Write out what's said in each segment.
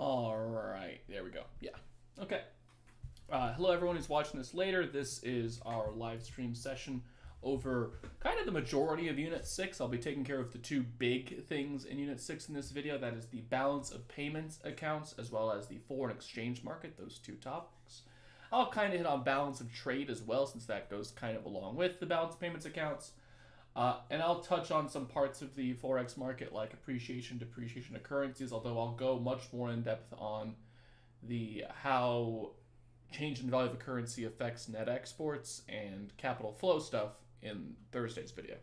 All right, there we go. Yeah. Okay. Hello, everyone who's watching this later. This is our live stream session over kind of the majority of Unit 6. I'll be taking care of the two big things in Unit 6 in this video. That is the balance of payments accounts as well as the foreign exchange market, those two topics. I'll kind of hit on balance of trade as well, since that goes kind of along with the balance of payments accounts. And I'll touch on some parts of the Forex market like appreciation, depreciation of currencies, although I'll go much more in depth on the how change in value of a currency affects net exports and capital flow stuff in Thursday's video.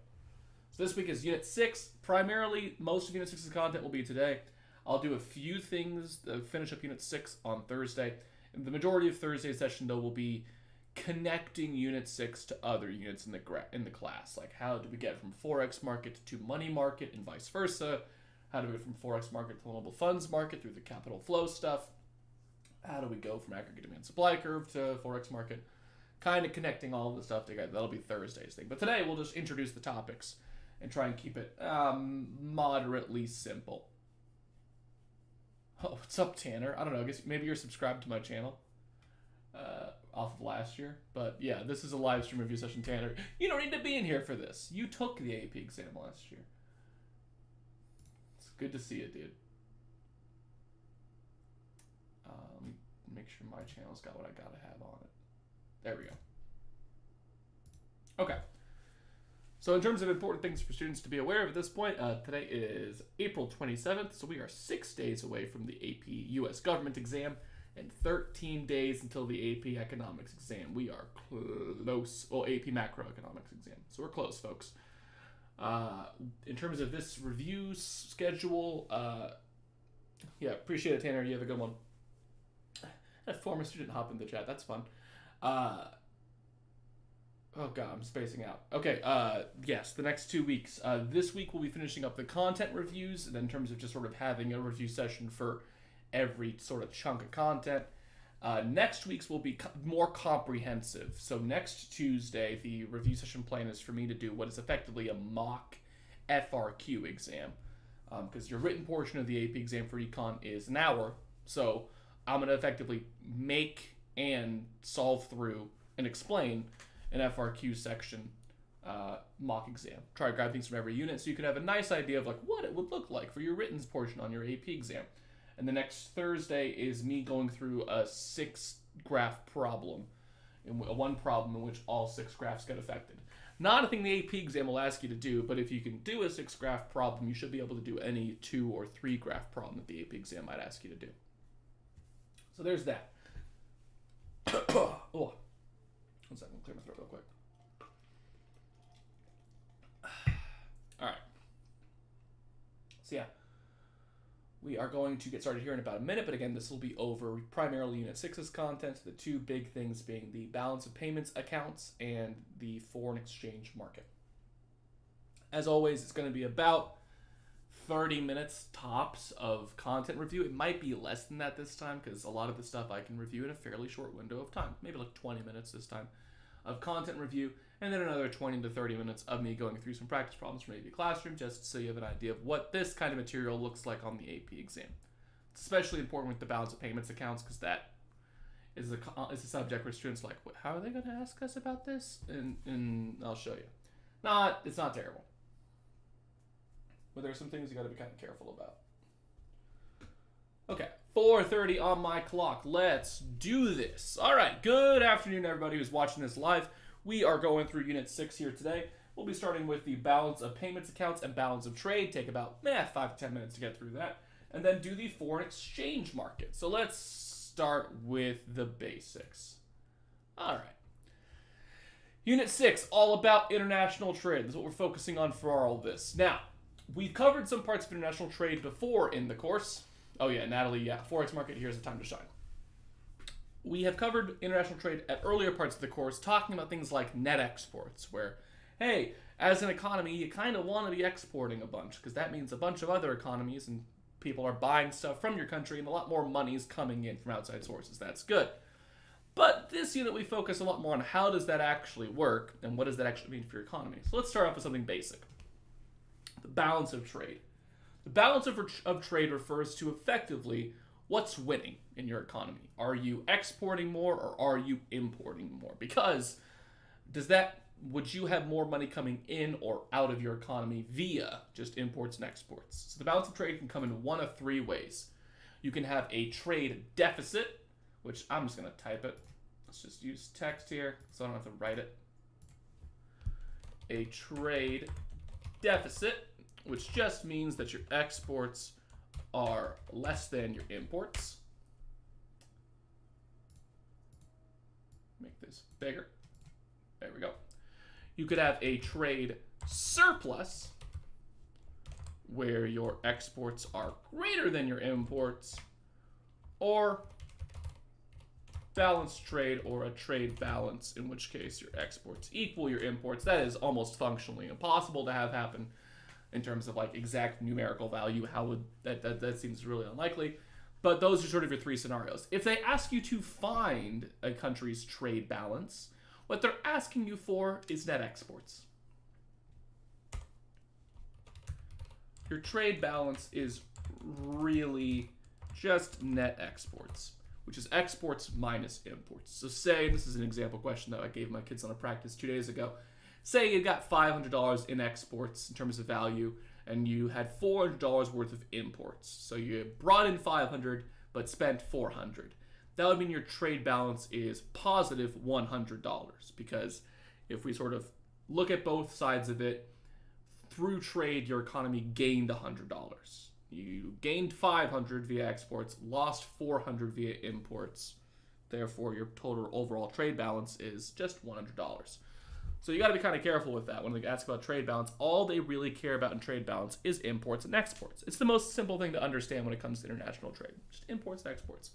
So this week is Unit 6. Primarily, most of Unit 6's content will be today. I'll do a few things to finish up Unit 6 on Thursday. And the majority of Thursday's session, though, will be connecting Unit 6 to other units in the class. Like, how do we get from Forex Market to Money Market and vice versa? How do we get from Forex Market to Global Funds Market through the capital flow stuff? How do we go from Aggregate Demand Supply Curve to Forex Market? Kind of connecting all of the stuff together. That'll be Thursday's thing. But today, we'll just introduce the topics and try and keep it moderately simple. Oh, what's up, Tanner? I don't know. I guess maybe you're subscribed to my channel off of last year. But yeah, this is a live stream review session, Tanner. You don't need to be in here for this. You took the AP exam last year. It's good to see it, dude. Make sure my channel's got what I gotta have on it. There we go. Okay. So in terms of important things for students to be aware of at this point, today is April 27th, so we are 6 days away from the AP U.S. government exam and 13 days until the AP economics exam. We are close. Well, AP macroeconomics exam. So we're close, folks. In terms of this review schedule, yeah, appreciate it, Tanner. You have a good one. A former student hop in the chat. That's fun. Oh god, I'm spacing out. Okay, yes, the next 2 weeks. This week we'll be finishing up the content reviews, and in terms of just sort of having a review session for every sort of chunk of content. Next week's will be more comprehensive. So next Tuesday, the review session plan is for me to do what is effectively a mock FRQ exam. Because your written portion of the AP exam for econ is an hour, so I'm going to effectively make and solve through and explain an FRQ section mock exam. Try to grab things from every unit so you can have a nice idea of like what it would look like for your written portion on your AP exam. And the next Thursday is me going through a 6-graph problem, one problem in which all 6 graphs get affected. Not a thing the AP exam will ask you to do, but if you can do a 6-graph problem, you should be able to do any 2 or 3-graph problem that the AP exam might ask you to do. So there's that. Oh, 1 second, clear my throat real quick. All right. So yeah, we are going to get started here in about a minute, but again, this will be over primarily Unit 6's content, the two big things being the balance of payments accounts and the foreign exchange market. As always, it's going to be about 30 minutes tops of content review. It might be less than that this time because a lot of the stuff I can review in a fairly short window of time, maybe like 20 minutes this time of content review, and then another 20 to 30 minutes of me going through some practice problems from AP Classroom just so you have an idea of what this kind of material looks like on the AP exam. It's especially important with the balance of payments accounts because that is a subject where students are like, how are they going to ask us about this? And I'll show you. It's not terrible. But there are some things you got to be kind of careful about. Okay, 4:30 on my clock. Let's do this. All right, good afternoon, everybody who's watching this live. We are going through Unit 6 here today. We'll be starting with the balance of payments accounts and balance of trade. Take about 5 to 10 minutes to get through that. And then do the foreign exchange market. So let's start with the basics. All right. Unit 6, all about international trade. That's what we're focusing on for all of this. Now, we've covered some parts of international trade before in the course. Oh yeah, Natalie, yeah. Forex Market, here's the time to shine. We have covered international trade at earlier parts of the course, talking about things like net exports, where, hey, as an economy, you kind of want to be exporting a bunch, because that means a bunch of other economies and people are buying stuff from your country, and a lot more money is coming in from outside sources. That's good. But this unit, we focus a lot more on how does that actually work, and what does that actually mean for your economy. So let's start off with something basic. The balance of trade. The balance of trade refers to effectively what's winning in your economy? Are you exporting more or are you importing more? Because would you have more money coming in or out of your economy via just imports and exports? So the balance of trade can come in one of three ways. You can have a trade deficit, which I'm just going to type it. Let's just use text here so I don't have to write it. A trade deficit, which just means that your exports are less than your imports. Make this bigger. There we go. You could have a trade surplus, where your exports are greater than your imports, or balanced trade, or a trade balance, in which case your exports equal your imports. That is almost functionally impossible to have happen in terms of like exact numerical value. How would that seems really unlikely. But those are sort of your three scenarios. If they ask you to find a country's trade balance, what they're asking you for is net exports. Your trade balance is really just net exports, which is exports minus imports. So say, this is an example question that I gave my kids on a practice 2 days ago. Say you got $500 in exports in terms of value, and you had $400 worth of imports. So you brought in 500, but spent 400. That would mean your trade balance is positive $100, because if we sort of look at both sides of it, through trade, your economy gained $100. You gained 500 via exports, lost 400 via imports. Therefore, your total overall trade balance is just $100. So you got to be kind of careful with that when they ask about trade balance. All they really care about in trade balance is imports and exports. It's the most simple thing to understand when it comes to international trade. Just imports and exports.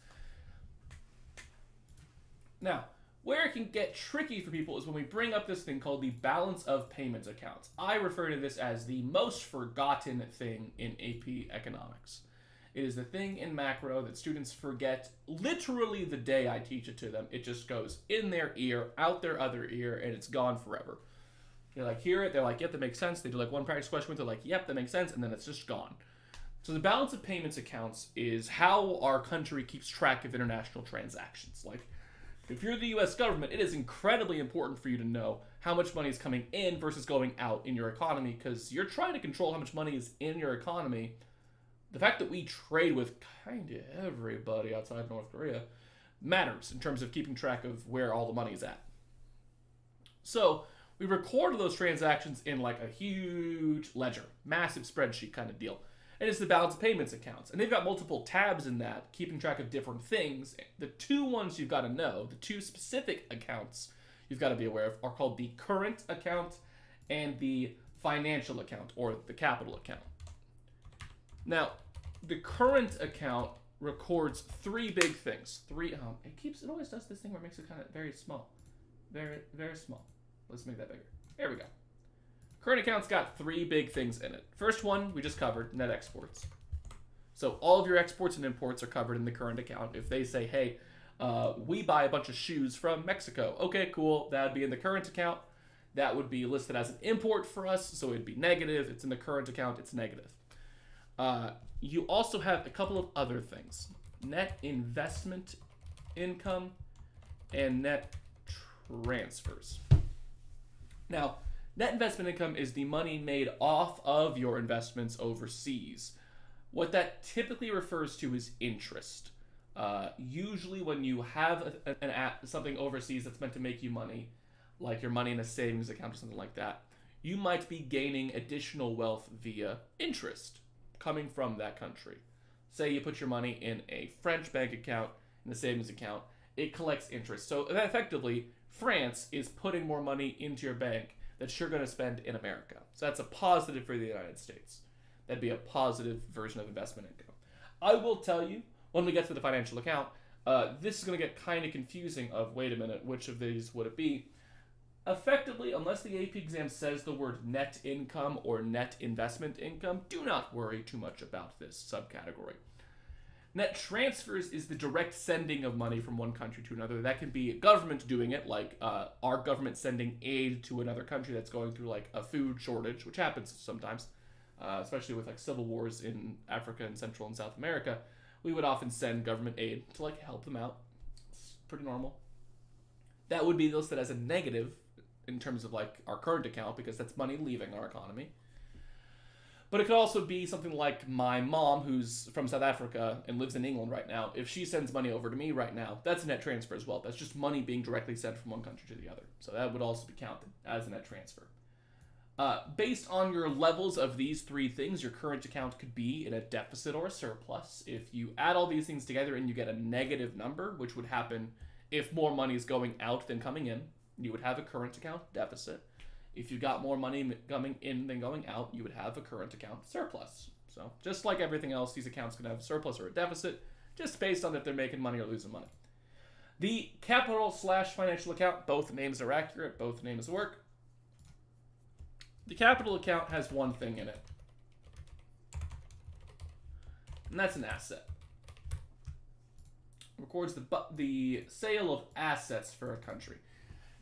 Now, where it can get tricky for people is when we bring up this thing called the balance of payments accounts. I refer to this as the most forgotten thing in AP economics. It is the thing in macro that students forget literally the day I teach it to them. It just goes in their ear, out their other ear, and it's gone forever. They like hear it, they're like, yep, that makes sense. They do like one practice question with it, they're like, yep, that makes sense, and then it's just gone. So the balance of payments accounts is how our country keeps track of international transactions. Like, if you're the US government, it is incredibly important for you to know how much money is coming in versus going out in your economy, because you're trying to control how much money is in your economy. The fact that we trade with kind of everybody outside of North Korea matters in terms of keeping track of where all the money is at. So we record those transactions in like a huge ledger, massive spreadsheet kind of deal. And it's the balance of payments accounts. And they've got multiple tabs in that, keeping track of different things. The two ones you've got to know, the two specific accounts you've got to be aware of, are called the current account and the financial account, or the capital account. Now, the current account records three big things. It always does this thing where it makes it kind of very small. Very, very small. Let's make that bigger. There we go. Current account's got three big things in it. First one, we just covered, net exports. So all of your exports and imports are covered in the current account. If they say, hey, we buy a bunch of shoes from Mexico. Okay, cool. That'd be in the current account. That would be listed as an import for us, so it'd be negative. It's in the current account, it's negative. You also have a couple of other things. Net investment income and net transfers. Now, net investment income is the money made off of your investments overseas. What that typically refers to is interest. Usually when you have something overseas that's meant to make you money, like your money in a savings account or something like that, you might be gaining additional wealth via interest coming from that country. Say you put your money in a French bank account, in a savings account, it collects interest. So effectively, France is putting more money into your bank that you're going to spend in America. So that's a positive for the United States. That'd be a positive version of investment income. I will tell you, when we get to the financial account, this is going to get kind of confusing of, wait a minute, which of these would it be? Effectively, unless the AP exam says the word net income or net investment income, do not worry too much about this subcategory. Net transfers is the direct sending of money from one country to another. That can be government doing it, like our government sending aid to another country that's going through like a food shortage, which happens sometimes, especially with like civil wars in Africa and Central and South America, we would often send government aid to like help them out. It's pretty normal. That would be listed as a negative in terms of like our current account because that's money leaving our economy. But it could also be something like my mom, who's from South Africa and lives in England right now. If she sends money over to me right now, that's a net transfer as well. That's just money being directly sent from one country to the other. So that would also be counted as a net transfer. Based on your levels of these three things, your current account could be in a deficit or a surplus. If you add all these things together and you get a negative number, which would happen if more money is going out than coming in, you would have a current account deficit. If you got more money coming in than going out, you would have a current account surplus. So just like everything else, these accounts can have a surplus or a deficit, just based on if they're making money or losing money. The capital/financial account, both names are accurate, both names work. The capital account has one thing in it, and that's an asset. It records the sale of assets for a country.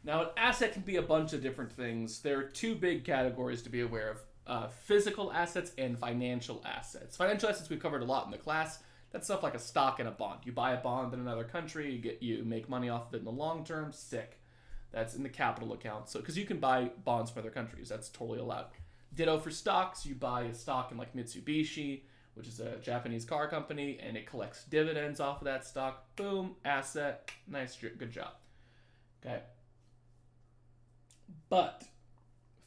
Now, an asset can be a bunch of different things. There are two big categories to be aware of, physical assets and financial assets. Financial assets we've covered a lot in the class. That's stuff like a stock and a bond. You buy a bond in another country, you make money off of it in the long term, sick. That's in the capital account. So, because you can buy bonds from other countries, that's totally allowed. Ditto for stocks. You buy a stock in like Mitsubishi, which is a Japanese car company, and it collects dividends off of that stock. Boom, asset. Nice, good job. Okay. But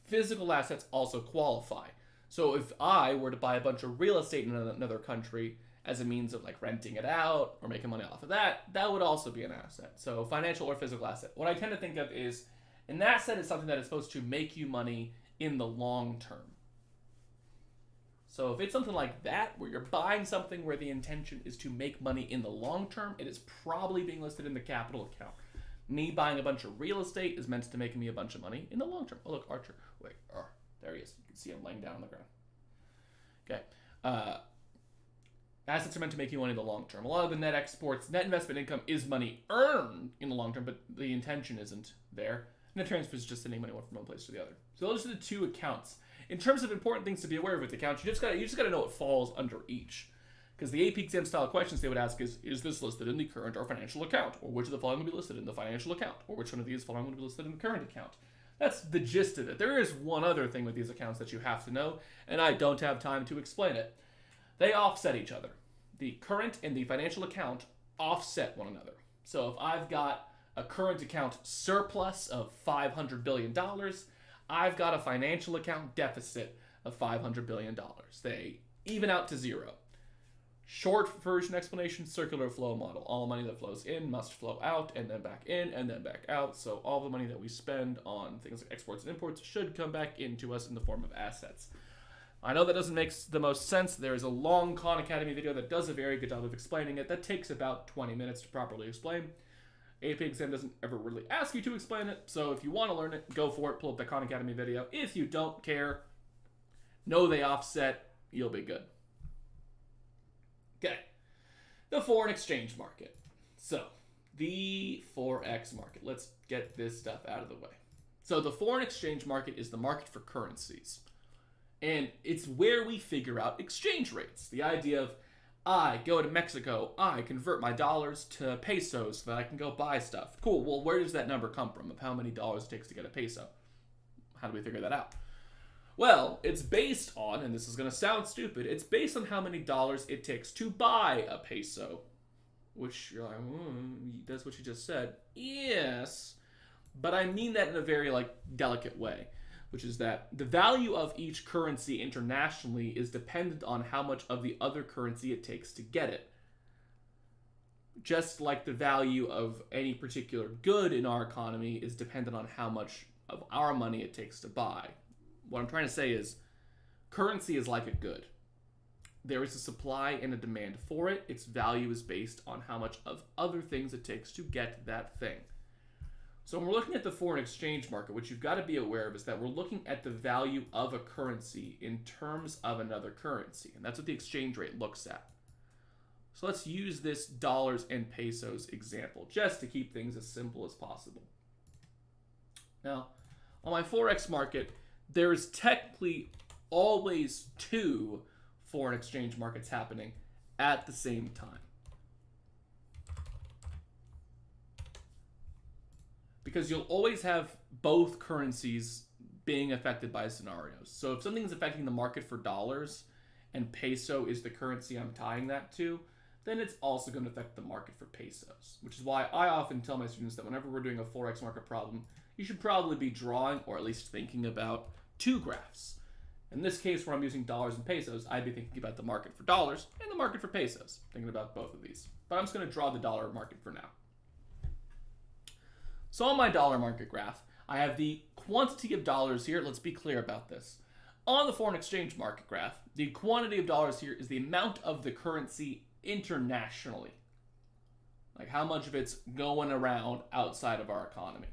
physical assets also qualify. So if I were to buy a bunch of real estate in another country as a means of like renting it out or making money off of that, that would also be an asset. So financial or physical asset. What I tend to think of is an asset is something that is supposed to make you money in the long term. So if it's something like that, where you're buying something where the intention is to make money in the long term, it is probably being listed in the capital account. Me buying a bunch of real estate is meant to make me a bunch of money in the long term. Oh, look, Archer. Wait, there he is. You can see him laying down on the ground. Okay. Assets are meant to make you money in the long term. A lot of the net exports, net investment income is money earned in the long term, but the intention isn't there. Net transfer is just sending money from one place to the other. So those are the two accounts. In terms of important things to be aware of with accounts, you just gotta know what falls under each. Because the AP exam style questions they would ask is this listed in the current or financial account? Or which of the following will be listed in the financial account? Or which one of these following will be listed in the current account? That's the gist of it. There is one other thing with these accounts that you have to know, and I don't have time to explain it. They offset each other. The current and the financial account offset one another. So if I've got a current account surplus of $500 billion, I've got a financial account deficit of $500 billion. They even out to zero. Short version explanation, circular flow model. All money that flows in must flow out, and then back in, and then back out. So all the money that we spend on things like exports and imports should come back into us in the form of assets. I know that doesn't make the most sense. There is a long Khan Academy video that does a very good job of explaining it. That takes about 20 minutes to properly explain. AP exam doesn't ever really ask you to explain it, so if you want to learn it, go for it. Pull up the Khan Academy video. If you don't care, know they offset, you'll be good. Okay, the foreign exchange market. So, the Forex market. Let's get this stuff out of the way. So, the foreign exchange market is the market for currencies. And it's where we figure out exchange rates. The idea of, I go to Mexico, I convert my dollars to pesos so that I can go buy stuff. Cool, well, where does that number come from of how many dollars it takes to get a peso? How do we figure that out? Well, it's based on, and this is going to sound stupid, it's based on how many dollars it takes to buy a peso. Which you're like, that's what you just said. Yes, but I mean that in a very delicate way, which is that the value of each currency internationally is dependent on how much of the other currency it takes to get it. Just like the value of any particular good in our economy is dependent on how much of our money it takes to buy. What I'm trying to say is, currency is like a good. There is a supply and a demand for it. Its value is based on how much of other things it takes to get that thing. So when we're looking at the foreign exchange market, what you've got to be aware of is that we're looking at the value of a currency in terms of another currency. And that's what the exchange rate looks at. So let's use this dollars and pesos example, just to keep things as simple as possible. Now, on my Forex market, there is technically always two foreign exchange markets happening at the same time. Because you'll always have both currencies being affected by scenarios. So if something's affecting the market for dollars and peso is the currency I'm tying that to, then it's also going to affect the market for pesos. Which is why I often tell my students that whenever we're doing a Forex market problem, you should probably be drawing, or at least thinking about, two graphs. In this case, where I'm using dollars and pesos, I'd be thinking about the market for dollars and the market for pesos, thinking about both of these. But I'm just going to draw the dollar market for now. So on my dollar market graph, I have the quantity of dollars here. Let's be clear about this. On the foreign exchange market graph, the quantity of dollars here is the amount of the currency internationally. Like how much of it's going around outside of our economy.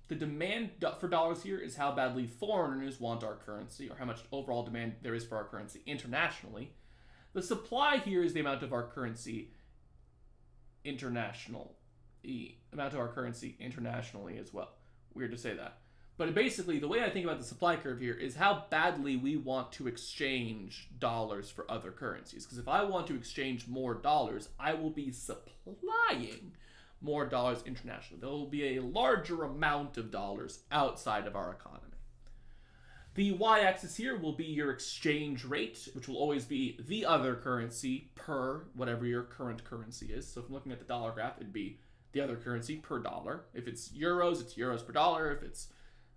The demand for dollars here is how badly foreigners want our currency, or how much overall demand there is for our currency internationally. The supply here is the amount of our currency internationally as well. Weird to say that. But basically, the way I think about the supply curve here is how badly we want to exchange dollars for other currencies. Because if I want to exchange more dollars, I will be supplying more dollars internationally. There will be a larger amount of dollars outside of our economy. The y-axis here will be your exchange rate, which will always be the other currency per whatever your current currency is. So if I'm looking at the dollar graph, it'd be the other currency per dollar. If it's euros per dollar. If it's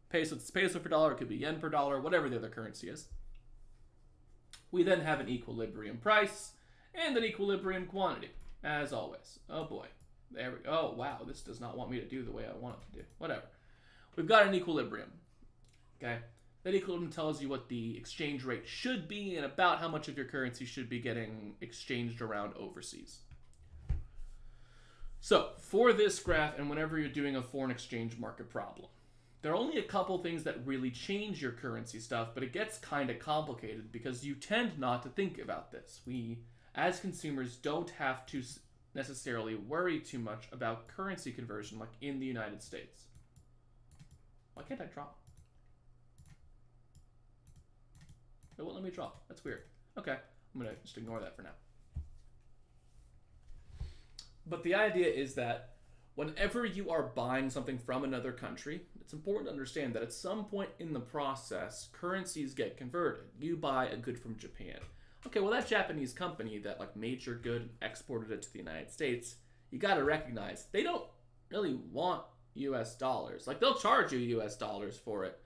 peso, it's peso per dollar. It could be yen per dollar, whatever the other currency is. We then have an equilibrium price and an equilibrium quantity, as always. Oh boy. There we go. Oh, wow. This does not want me to do the way I want it to do. Whatever. We've got an equilibrium. Okay? That equilibrium tells you what the exchange rate should be and about how much of your currency should be getting exchanged around overseas. So, for this graph, and whenever you're doing a foreign exchange market problem, there are only a couple things that really change your currency stuff, but it gets kind of complicated because you tend not to think about this. We, as consumers, don't have to necessarily worry too much about currency conversion like in the United States. Why can't I draw? It won't let me draw. That's weird. Okay, I'm going to just ignore that for now. But the idea is that whenever you are buying something from another country, it's important to understand that at some point in the process, currencies get converted. You buy a good from Japan. Okay, well that Japanese company that like made your good and exported it to the United States, you got to recognize they don't really want US dollars. Like they'll charge you US dollars for it,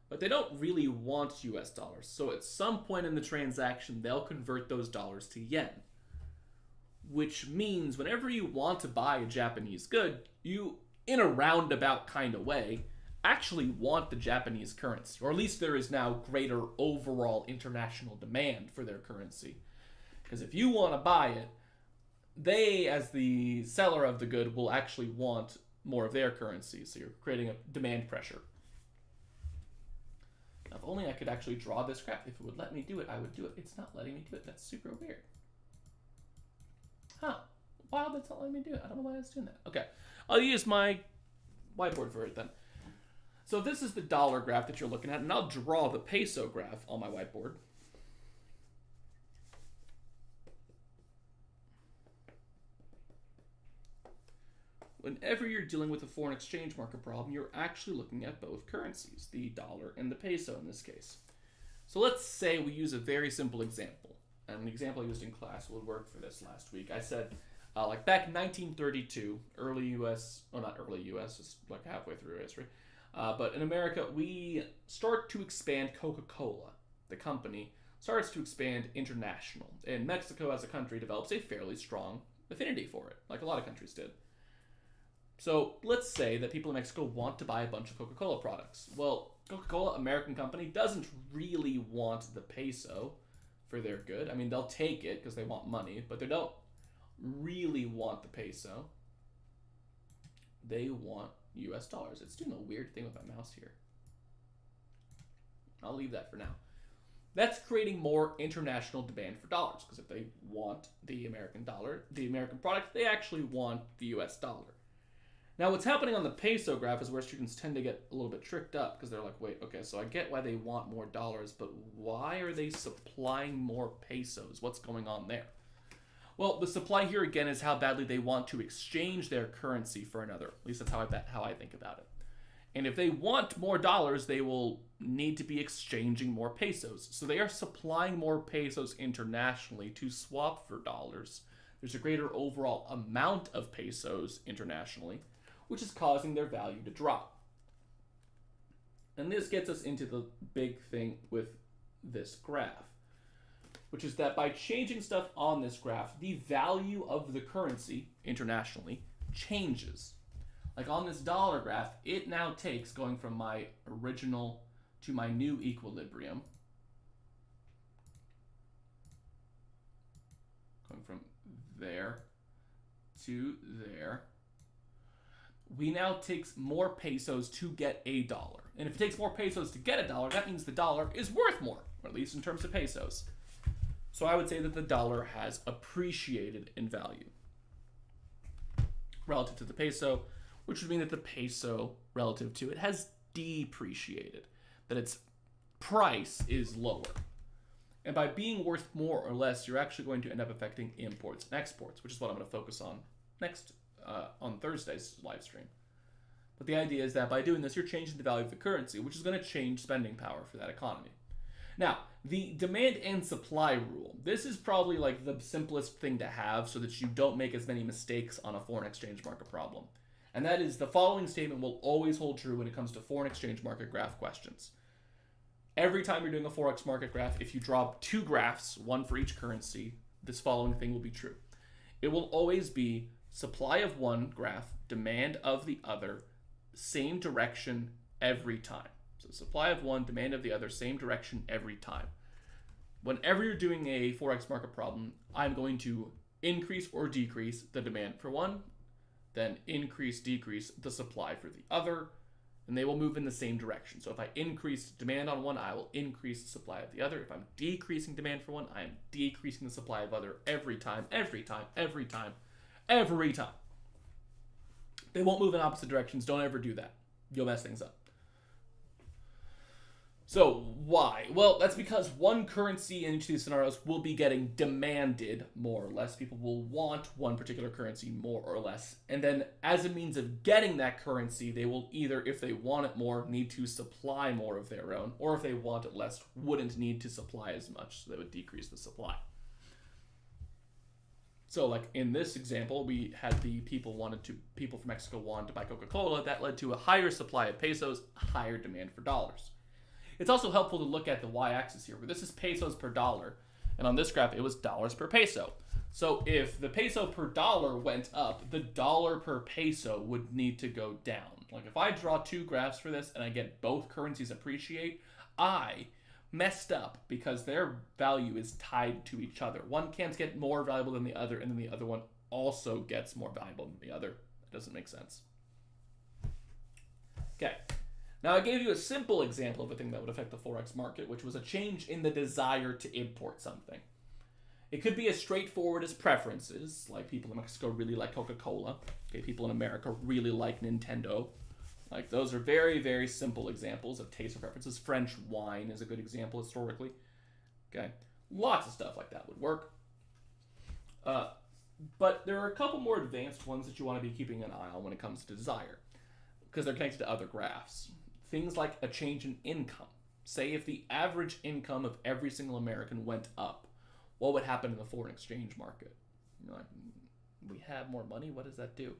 but they don't really want US dollars. So at some point in the transaction, they'll convert those dollars to yen. Which means whenever you want to buy a Japanese good, you, in a roundabout kind of way, actually want the Japanese currency. Or at least there is now greater overall international demand for their currency. Because if you want to buy it, they, as the seller of the good, will actually want more of their currency. So you're creating a demand pressure. Now, if only I could actually draw this graph. If it would let me do it, I would do it. It's not letting me do it. That's super weird. Huh. Wow, that's not letting me do it. I don't know why I was doing that. Okay. I'll use my whiteboard for it then. So this is the dollar graph that you're looking at, and I'll draw the peso graph on my whiteboard. Whenever you're dealing with a foreign exchange market problem, you're actually looking at both currencies, the dollar and the peso in this case. So let's say we use a very simple example. And an example I used in class would work for this last week. I said, like back in 1932, early U.S., well not early U.S., just like halfway through history, but in America, we start to expand Coca-Cola. The company starts to expand international. And Mexico as a country develops a fairly strong affinity for it, like a lot of countries did. So let's say that people in Mexico want to buy a bunch of Coca-Cola products. Well, Coca-Cola, American company, doesn't really want the peso for their good. I mean, they'll take it because they want money, but they don't really want the peso. They want US dollars. It's doing a weird thing with my mouse here. I'll leave that for now. That's creating more international demand for dollars, because if they want the American dollar, the American product, they actually want the US dollar. Now, what's happening on the peso graph is where students tend to get a little bit tricked up, because they're like, wait, okay, so I get why they want more dollars, but why are they supplying more pesos? What's going on there? Well, the supply here again is how badly they want to exchange their currency for another. At least that's how I think about it. And if they want more dollars, they will need to be exchanging more pesos. So they are supplying more pesos internationally to swap for dollars. There's a greater overall amount of pesos internationally, which is causing their value to drop. And this gets us into the big thing with this graph, which is that by changing stuff on this graph, the value of the currency internationally changes. Like on this dollar graph, it now takes going from my original to my new equilibrium. Going from there to there. We now takes more pesos to get a dollar. And if it takes more pesos to get a dollar, that means the dollar is worth more, or at least in terms of pesos. So I would say that the dollar has appreciated in value relative to the peso, which would mean that the peso relative to it has depreciated, that its price is lower. And by being worth more or less, you're actually going to end up affecting imports and exports, which is what I'm going to focus on next on Thursday's live stream. But the idea is that by doing this, you're changing the value of the currency, which is going to change spending power for that economy. Now, the demand and supply rule. This is probably like the simplest thing to have so that you don't make as many mistakes on a foreign exchange market problem. And that is the following statement will always hold true when it comes to foreign exchange market graph questions. Every time you're doing a Forex market graph, if you draw two graphs, one for each currency, this following thing will be true. It will always be supply of one graph, demand of the other, same direction every time. So supply of one, demand of the other, same direction every time. Whenever you're doing a Forex market problem, I'm going to increase or decrease the demand for one, then increase, decrease the supply for the other, and they will move in the same direction. So if I increase demand on one, I will increase the supply of the other. If I'm decreasing demand for one, I am decreasing the supply of other every time, every time, every time, every time. They won't move in opposite directions. Don't ever do that. You'll mess things up. So why? Well, that's because one currency in each of these scenarios will be getting demanded more or less. People will want one particular currency more or less. And then as a means of getting that currency, they will either, if they want it more, need to supply more of their own, or if they want it less, wouldn't need to supply as much. So they would decrease the supply. So like in this example, we had the people from Mexico wanted to buy Coca-Cola. That led to a higher supply of pesos, a higher demand for dollars. It's also helpful to look at the y-axis here, where this is pesos per dollar, and on this graph, it was dollars per peso. So if the peso per dollar went up, the dollar per peso would need to go down. Like if I draw two graphs for this and I get both currencies appreciate, I messed up because their value is tied to each other. One can't get more valuable than the other, and then the other one also gets more valuable than the other. That doesn't make sense. Okay. Now, I gave you a simple example of a thing that would affect the Forex market, which was a change in the desire to import something. It could be as straightforward as preferences, like people in Mexico really like Coca-Cola. Okay, people in America really like Nintendo. Like those are very, very simple examples of taste preferences. French wine is a good example historically. Okay, lots of stuff like that would work. But there are a couple more advanced ones that you want to be keeping an eye on when it comes to desire, because they're connected to other graphs. Things like a change in income. Say if the average income of every single American went up, what would happen in the foreign exchange market? You're like, we have more money? What does that do?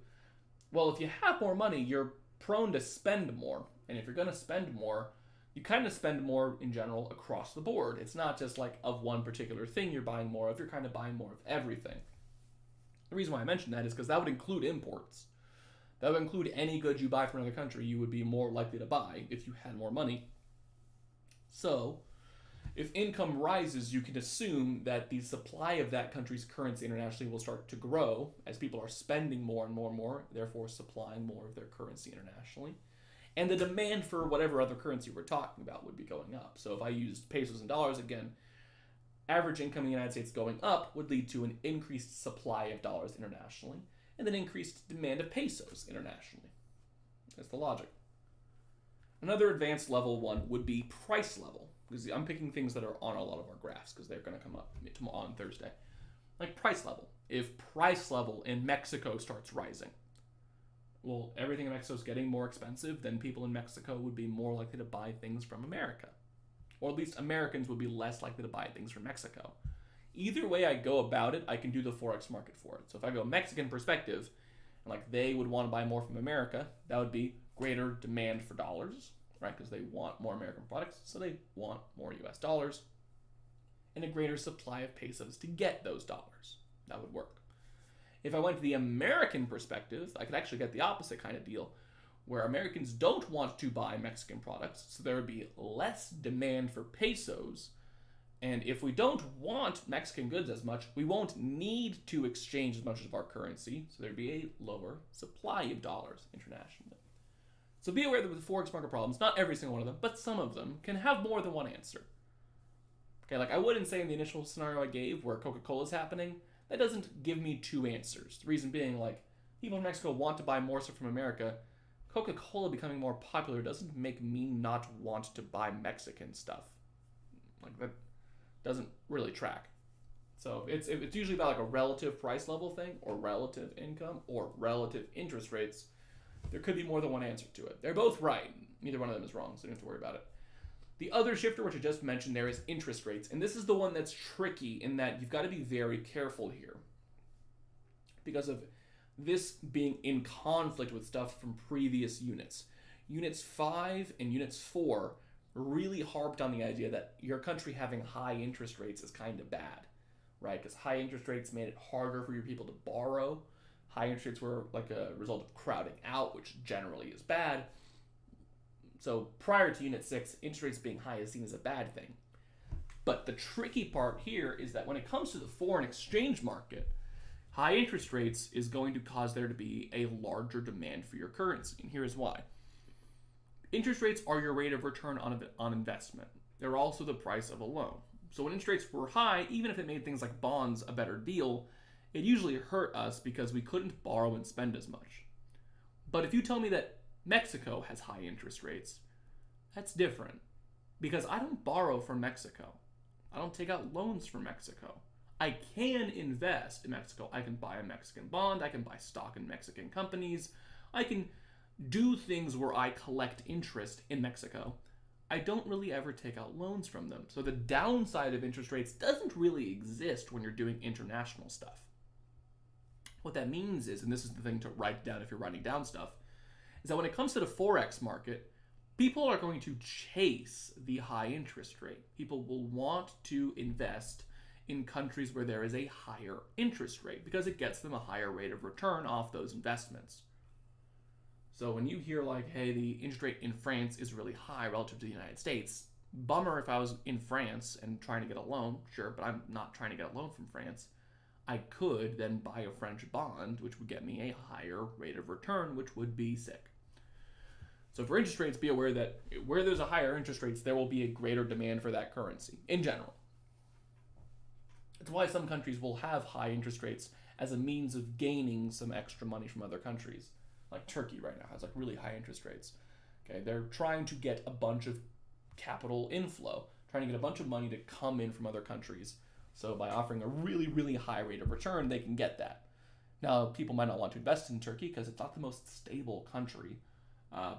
Well, if you have more money, you're prone to spend more. And if you're going to spend more, you kind of spend more in general across the board. It's not just like of one particular thing you're buying more of. You're kind of buying more of everything. The reason why I mention that is because that would include imports. That would include any goods you buy from another country you would be more likely to buy if you had more money. So, if income rises, you can assume that the supply of that country's currency internationally will start to grow as people are spending more and more and more, therefore supplying more of their currency internationally. And the demand for whatever other currency we're talking about would be going up. So if I used pesos and dollars again, average income in the United States going up would lead to an increased supply of dollars internationally, and then increased demand of pesos internationally. That's the logic. Another advanced level one would be price level, because I'm picking things that are on a lot of our graphs, because they're going to come up on Thursday. Like price level. if price level in Mexico starts rising. Well, everything in Mexico is getting more expensive, then people in Mexico would be more likely to buy things from America. Or at least Americans would be less likely to buy things from Mexico. Either way I go about it, I can do the Forex market for it. So if I go Mexican perspective, and like they would want to buy more from America, that would be greater demand for dollars, right? Because they want more American products, so they want more US dollars, and a greater supply of pesos to get those dollars. That would work. If I went to the American perspective, I could actually get the opposite kind of deal, where Americans don't want to buy Mexican products, so there would be less demand for pesos. And if we don't want Mexican goods as much, we won't need to exchange as much of our currency, so there'd be a lower supply of dollars internationally. So be aware that with the Forex market problems, not every single one of them, but some of them can have more than one answer. Okay, like I wouldn't say in the initial scenario I gave where Coca-Cola is happening, that doesn't give me two answers. The reason being, like, people in Mexico want to buy more stuff from America. Coca-Cola becoming more popular doesn't make me not want to buy Mexican stuff. Like, that doesn't really track. So it's usually about like a relative price level thing, or relative income, or relative interest rates. There could be more than one answer to it. They're both right. Neither one of them is wrong, so you don't have to worry about it. The other shifter, which I just mentioned there, is interest rates. And this is the one that's tricky in that you've got to be very careful here, because of this being in conflict with stuff from previous units. Units 5 and Units 4 really harped on the idea that your country having high interest rates is kind of bad, right? Because high interest rates made it harder for your people to borrow. High interest rates were like a result of crowding out, which generally is bad. So prior to Unit 6, interest rates being high is seen as a bad thing. But the tricky part here is that when it comes to the foreign exchange market, high interest rates is going to cause there to be a larger demand for your currency. And here's why. Interest rates are your rate of return on investment. They're also the price of a loan. So when interest rates were high, even if it made things like bonds a better deal, it usually hurt us because we couldn't borrow and spend as much. But if you tell me that Mexico has high interest rates, that's different, because I don't borrow from Mexico. I don't take out loans from Mexico. I can invest in Mexico. I can buy a Mexican bond. I can buy stock in Mexican companies. I can do things where I collect interest in Mexico. I don't really ever take out loans from them. So the downside of interest rates doesn't really exist when you're doing international stuff. What that means is, and this is the thing to write down if you're writing down stuff, is that when it comes to the Forex market, people are going to chase the high interest rate. People will want to invest in countries where there is a higher interest rate because it gets them a higher rate of return off those investments. So when you hear like, hey, the interest rate in France is really high relative to the United States, bummer if I was in France and trying to get a loan, sure, but I'm not trying to get a loan from France. I could then buy a French bond, which would get me a higher rate of return, which would be sick. So for interest rates, be aware that where there's a higher interest rates, there will be a greater demand for that currency in general. It's why some countries will have high interest rates as a means of gaining some extra money from other countries. Like Turkey right now has like really high interest rates. Okay, they're trying to get a bunch of capital inflow, trying to get a bunch of money to come in from other countries. So by offering a really, really high rate of return, they can get that. Now, people might not want to invest in Turkey because it's not the most stable country,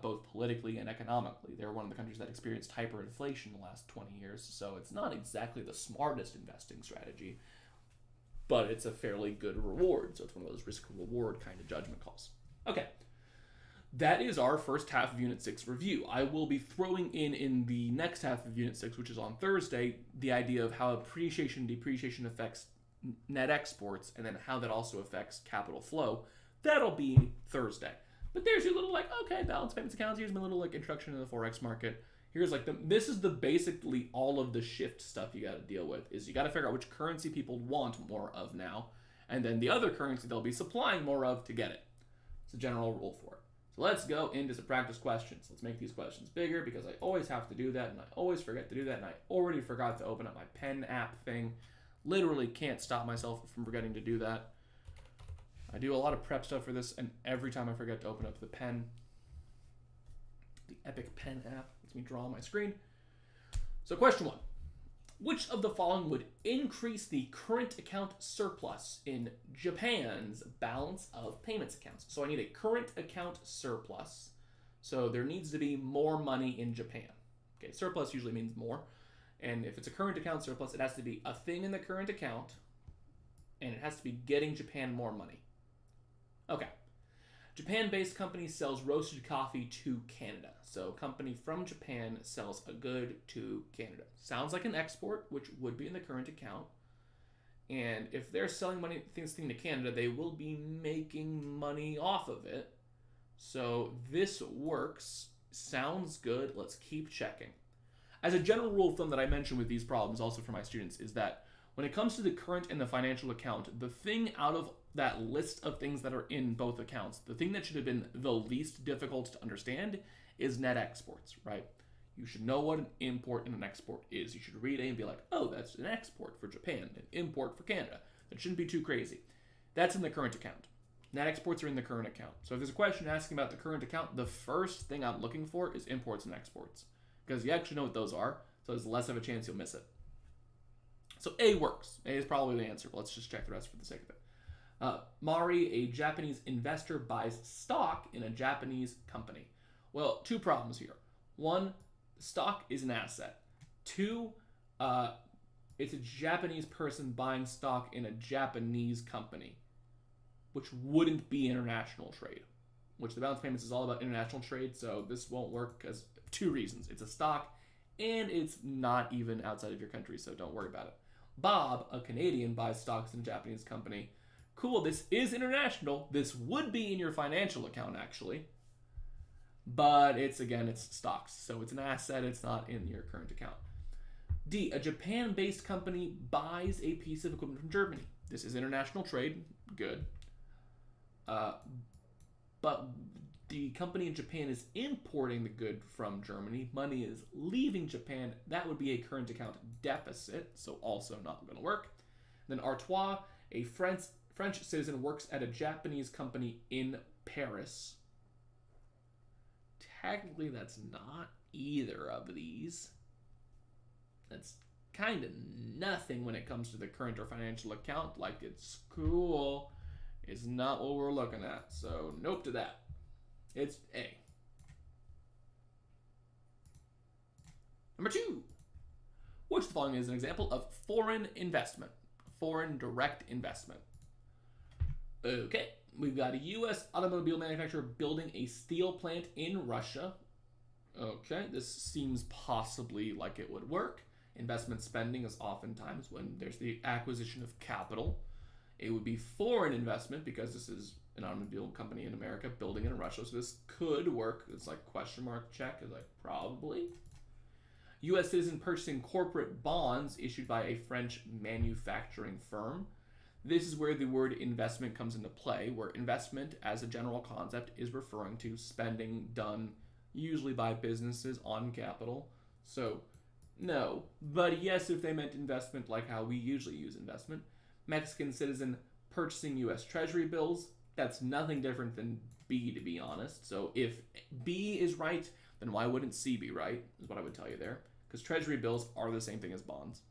both politically and economically. They're one of the countries that experienced hyperinflation in the last 20 years, so it's not exactly the smartest investing strategy, but it's a fairly good reward. So it's one of those risk-reward kind of judgment calls. Okay, that is our first half of Unit 6 review. I will be throwing in the next half of Unit 6, which is on Thursday, the idea of how appreciation and depreciation affects net exports, and then how that also affects capital flow. That'll be Thursday. But there's your little, like, okay, balance payments accounts. Here's my little, like, introduction to the Forex market. Here's, like, this is the basically all of the shift stuff you got to deal with, is you got to figure out which currency people want more of now, and then the other currency they'll be supplying more of to get it. It's a general rule for it. So let's go into some practice questions. Let's make these questions bigger because I always have to do that, and I always forget to do that, and I already forgot to open up my pen app thing. Literally can't stop myself from forgetting to do that. I do a lot of prep stuff for this, and every time I forget to open up the pen, the Epic Pen app lets me draw on my screen. So question 1. Which of the following would increase the current account surplus in Japan's balance of payments accounts? So I need a current account surplus. So there needs to be more money in Japan. Okay, surplus usually means more. And if it's a current account surplus, it has to be a thing in the current account, and it has to be getting Japan more money. Okay. Japan-based company sells roasted coffee to Canada. So company from Japan sells a good to Canada. Sounds like an export, which would be in the current account. And if they're selling this thing to Canada, they will be making money off of it. So this works. Sounds good. Let's keep checking. As a general rule of thumb that I mention with these problems, also for my students, is that when it comes to the current and the financial account, the thing out of that list of things that are in both accounts, the thing that should have been the least difficult to understand is net exports, right? You should know what an import and an export is. You should read it and be like, oh, that's an export for Japan, an import for Canada. That shouldn't be too crazy. That's in the current account. Net exports are in the current account. So if there's a question asking about the current account, the first thing I'm looking for is imports and exports, because you actually know what those are, so there's less of a chance you'll miss it. So A works. A is probably the answer, but let's just check the rest for the sake of it. Mari, a Japanese investor, buys stock in a Japanese company. Well, two problems here. One, stock is an asset. Two, it's a Japanese person buying stock in a Japanese company, which wouldn't be international trade, which the balance payments is all about international trade, so this won't work because of two reasons. It's a stock, and it's not even outside of your country, so don't worry about it. Bob, a Canadian, buys stocks in a Japanese company. Cool, this is international. This would be in your financial account, actually. But it's stocks. So it's an asset. It's not in your current account. D, a Japan-based company buys a piece of equipment from Germany. This is international trade. Good. But the company in Japan is importing the good from Germany. Money is leaving Japan. That would be a current account deficit, so also not going to work. Then Artois, a French citizen, works at a Japanese company in Paris. Technically, that's not either of these. That's kind of nothing when it comes to the current or financial account. Like, it's cool. It's not what we're looking at. So, nope to that. It's A. Number 2. Which the following is an example of foreign investment? Foreign direct investment. Okay, we've got a U.S. automobile manufacturer building a steel plant in Russia. Okay, this seems possibly like it would work. Investment spending is oftentimes when there's the acquisition of capital. It would be foreign investment because this is an automobile company in America building in Russia, so this could work. It's like question mark check is like probably. U.S. citizen purchasing corporate bonds issued by a French manufacturing firm. This is where the word investment comes into play, where investment as a general concept is referring to spending done usually by businesses on capital. So no, but yes, if they meant investment like how we usually use investment. Mexican citizen purchasing U.S. Treasury bills. That's nothing different than B, to be honest. So if B is right, then why wouldn't C be right, is what I would tell you there. Because Treasury bills are the same thing as bonds.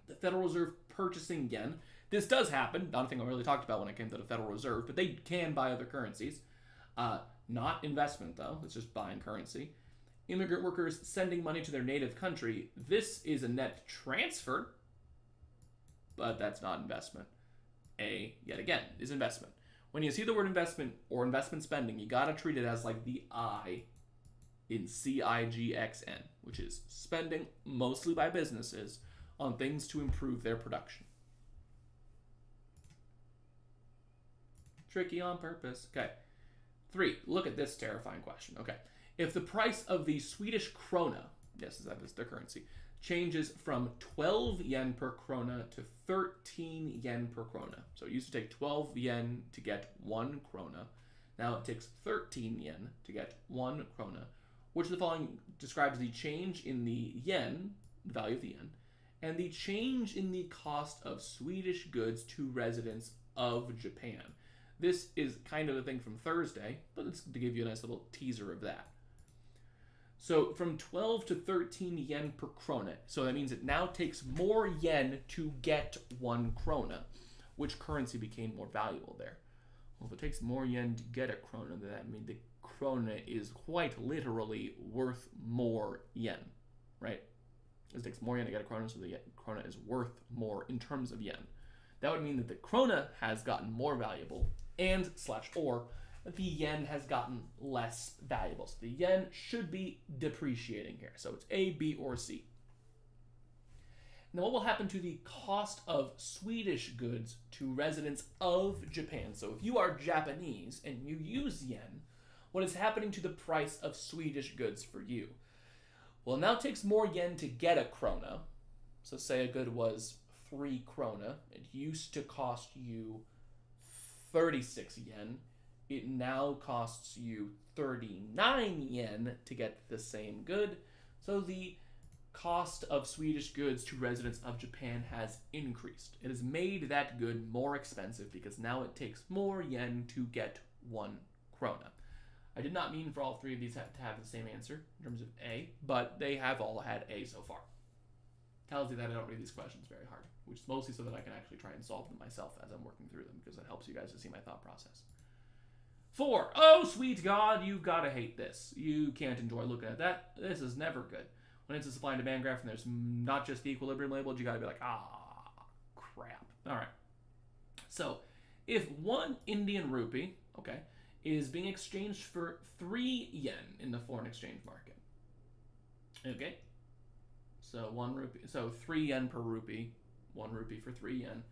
The Federal Reserve purchasing yen. This does happen. Not a thing I really talked about when it came to the Federal Reserve, but they can buy other currencies. Not investment, though. It's just buying currency. Immigrant workers sending money to their native country. This is a net transfer, but that's not investment. A, yet again, is investment. When you see the word investment or investment spending, you gotta treat it as like the I in CIGXN, which is spending mostly by businesses on things to improve their production. Tricky on purpose. Okay. 3, look at this terrifying question. Okay. If the price of the Swedish krona, yes, that is their currency, changes from 12 yen per krona to 13 yen per krona. So it used to take 12 yen to get 1 krona. Now it takes 13 yen to get 1 krona. Which of the following describes the change in the yen, the value of the yen, and the change in the cost of Swedish goods to residents of Japan? This is kind of a thing from Thursday, but it's to give you a nice little teaser of that. So from 12 to 13 yen per krona. So that means it now takes more yen to get 1 krona. Which currency became more valuable there? Well, if it takes more yen to get a krona, then that means the krona is quite literally worth more yen, right? It takes more yen to get a krona, so the krona is worth more in terms of yen. That would mean that the krona has gotten more valuable and /or the yen has gotten less valuable. So the yen should be depreciating here. So it's A, B, or C. Now what will happen to the cost of Swedish goods to residents of Japan? So if you are Japanese and you use yen, what is happening to the price of Swedish goods for you? Well, it now takes more yen to get a krona. So say a good was 3 krona. It used to cost you 36 yen. It now costs you 39 yen to get the same good. So the cost of Swedish goods to residents of Japan has increased. It has made that good more expensive because now it takes more yen to get 1 krona. I did not mean for all 3 of these to have the same answer in terms of A, but they have all had A so far. Tells you that I don't read these questions very hard, which is mostly so that I can actually try and solve them myself as I'm working through them, because it helps you guys to see my thought process. 4. Oh, sweet God, you gotta hate this. You can't enjoy looking at that. This is never good. When it's a supply and demand graph and there's not just the equilibrium labeled, you gotta be like, crap. All right. So, if 1 Indian rupee, okay, is being exchanged for 3 yen in the foreign exchange market. Okay. So 1 rupee, so 3 yen per rupee, 1 rupee for 3 yen.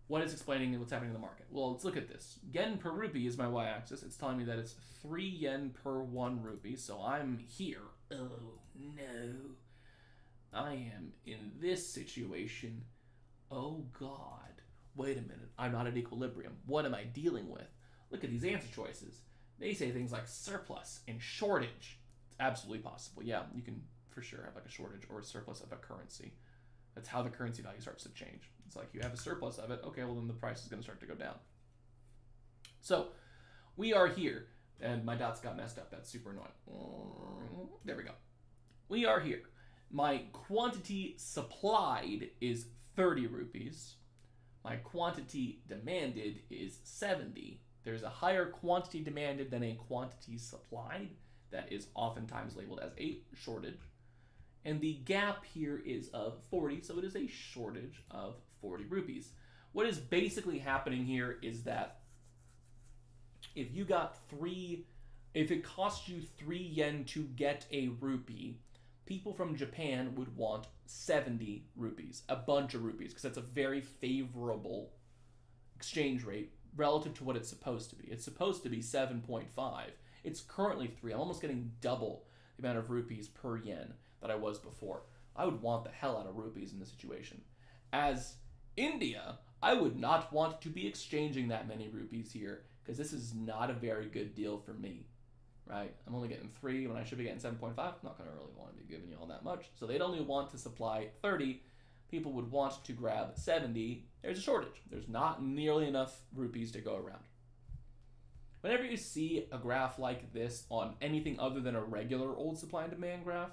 What is explaining what's happening in the market? Well, let's look at this. Yen per rupee is my y-axis. It's telling me that it's 3 yen per 1 rupee. So I'm here. Oh, no. I am in this situation. Oh, God. Wait a minute. I'm not at equilibrium. What am I dealing with? Look at these answer choices. They say things like surplus and shortage. It's absolutely possible. Yeah, you can for sure have like a shortage or a surplus of a currency. That's how the currency value starts to change. It's like you have a surplus of it. Okay, well then the price is going to start to go down. So we are here. And my dots got messed up. That's super annoying. There we go. We are here. My quantity supplied is 30 rupees. My quantity demanded is 70. There's a higher quantity demanded than a quantity supplied. That is oftentimes labeled as a shortage. And the gap here is of 40, so it is a shortage of 40 rupees. What is basically happening here is that if it cost you 3 yen to get a rupee, people from Japan would want 70 rupees, a bunch of rupees, because that's a very favorable exchange rate relative to what it's supposed to be. It's supposed to be 7.5. It's currently 3. I'm almost getting double the amount of rupees per yen that I was before. I would want the hell out of rupees in this situation. As India, I would not want to be exchanging that many rupees here, because this is not a very good deal for me, right? I'm only getting 3 when I should be getting 7.5. I'm not going to really want to be giving you all that much. So they'd only want to supply 30. People would want to grab 70. There's a shortage. There's not nearly enough rupees to go around. Whenever you see a graph like this on anything other than a regular old supply and demand graph,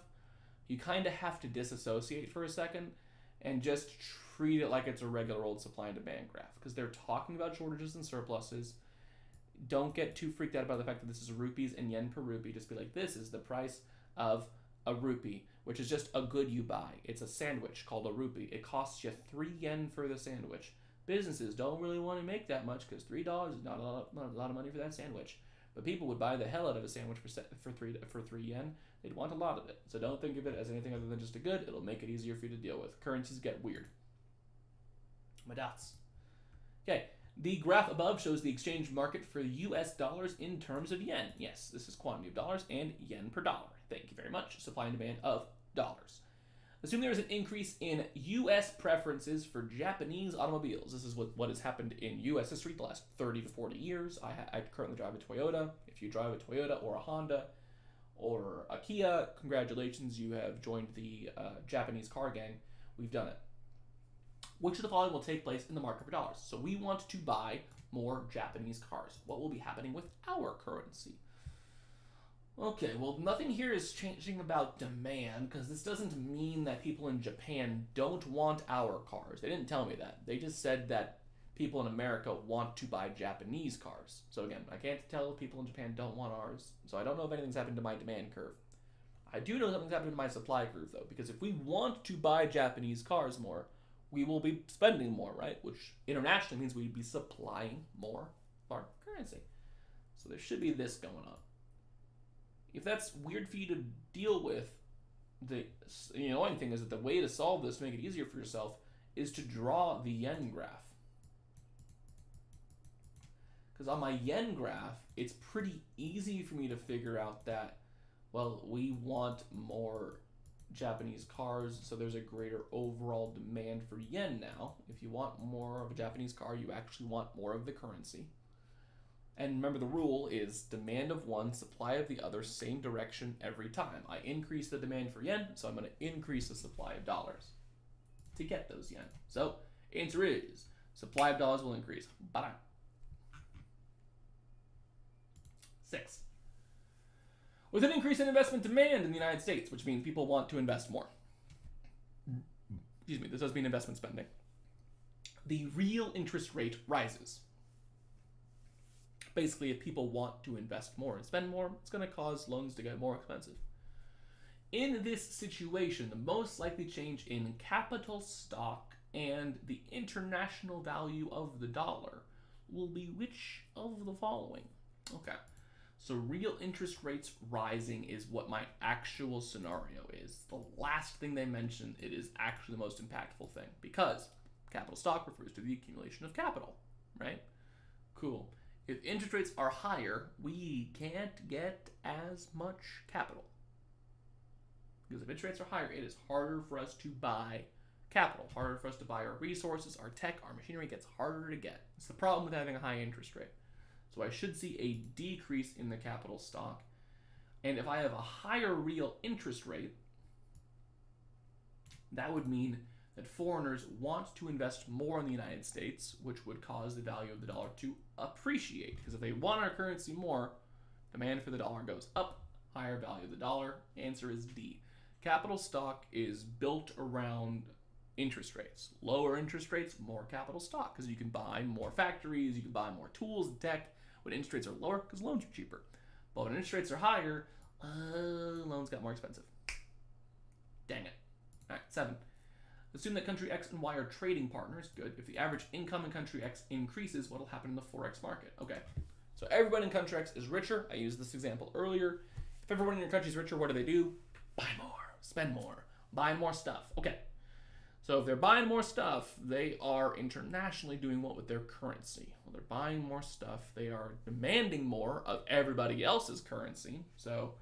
you kind of have to disassociate for a second and just treat it like it's a regular old supply and demand graph, because they're talking about shortages and surpluses. Don't get too freaked out about the fact that this is rupees and yen per rupee. Just be like, this is the price of a rupee, which is just a good you buy. It's a sandwich called a rupee. It costs you 3 yen for the sandwich. Businesses don't really want to make that much because $3 is not a lot of money for that sandwich. But people would buy the hell out of a sandwich for 3 yen. They'd want a lot of it. So don't think of it as anything other than just a good. It'll make it easier for you to deal with. Currencies get weird. My dots. Okay. The graph above shows the exchange market for US dollars in terms of yen. Yes, this is quantity of dollars and yen per dollar. Thank you very much. Supply and demand of dollars. Assume there is an increase in US preferences for Japanese automobiles. This is what has happened in US history the last 30 to 40 years. I currently drive a Toyota. If you drive a Toyota or a Honda or a Kia, congratulations, you have joined the Japanese car gang. We've done it. Which of the following will take place in the market for dollars? So we want to buy more Japanese cars. What will be happening with our currency? Okay, well, nothing here is changing about demand because this doesn't mean that people in Japan don't want our cars. They didn't tell me that. They just said that people in America want to buy Japanese cars. So again, I can't tell if people in Japan don't want ours. So I don't know if anything's happened to my demand curve. I do know something's happened to my supply curve though, because if we want to buy Japanese cars more, we will be spending more, right? Which internationally means we'd be supplying more of our currency. So there should be this going on. If that's weird for you to deal with, the annoying thing is that the way to solve this, to make it easier for yourself, is to draw the yen graph. Because on my yen graph, it's pretty easy for me to figure out that, well, we want more Japanese cars, so there's a greater overall demand for yen now. If you want more of a Japanese car, you actually want more of the currency. And remember, the rule is demand of one, supply of the other, same direction every time. I increase the demand for yen, so I'm going to increase the supply of dollars to get those yen. So, answer is, supply of dollars will increase. Bye. 6. With an increase in investment demand in the United States, which means people want to invest more. Excuse me, this does mean investment spending. The real interest rate rises. Basically, if people want to invest more and spend more, it's going to cause loans to get more expensive. In this situation, the most likely change in capital stock and the international value of the dollar will be which of the following? Okay, so real interest rates rising is what my actual scenario is. The last thing they mentioned, it is actually the most impactful thing because capital stock refers to the accumulation of capital, right? Cool. If interest rates are higher, we can't get as much capital. Because if interest rates are higher, it is harder for us to buy capital, harder for us to buy our resources, our tech, our machinery gets harder to get. It's the problem with having a high interest rate. So I should see a decrease in the capital stock. And if I have a higher real interest rate, that would mean that foreigners want to invest more in the United States, which would cause the value of the dollar to appreciate. Because if they want our currency more, demand for the dollar goes up, higher value of the dollar. Answer is D. Capital stock is built around interest rates. Lower interest rates, more capital stock, because you can buy more factories, you can buy more tools and tech when interest rates are lower, because loans are cheaper. But when interest rates are higher, loans got more expensive. Dang it. All right, 7. Assume that country X and Y are trading partners. Good. If the average income in country X increases, what will happen in the Forex market? Okay. So everybody in country X is richer. I used this example earlier. If everyone in your country is richer, what do? Buy more, spend more, buy more stuff. Okay. So if they're buying more stuff, they are internationally doing what with their currency? Well, they're buying more stuff. They are demanding more of everybody else's currency. So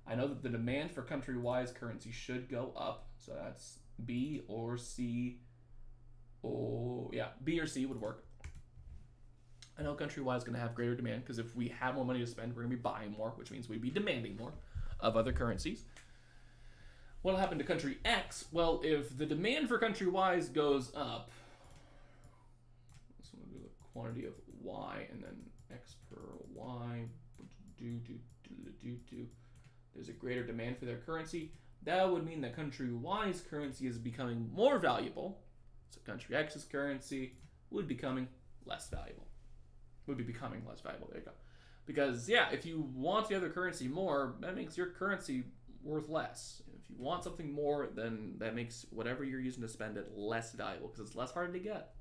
I know that the demand for country Y's currency should go up. So that's B or C. Oh, yeah, B or C would work. I know country Y is going to have greater demand because if we have more money to spend, we're going to be buying more, which means we'd be demanding more of other currencies. What will happen to country X? Well, if the demand for country Y's goes up, so we'll do the quantity of Y and then X per Y. There's a greater demand for their currency. That would mean that country Y's currency is becoming more valuable. So country X's currency would be becoming less valuable. There you go. Because, yeah, if you want the other currency more, that makes your currency worth less. If you want something more, then that makes whatever you're using to spend it less valuable because it's less hard to get.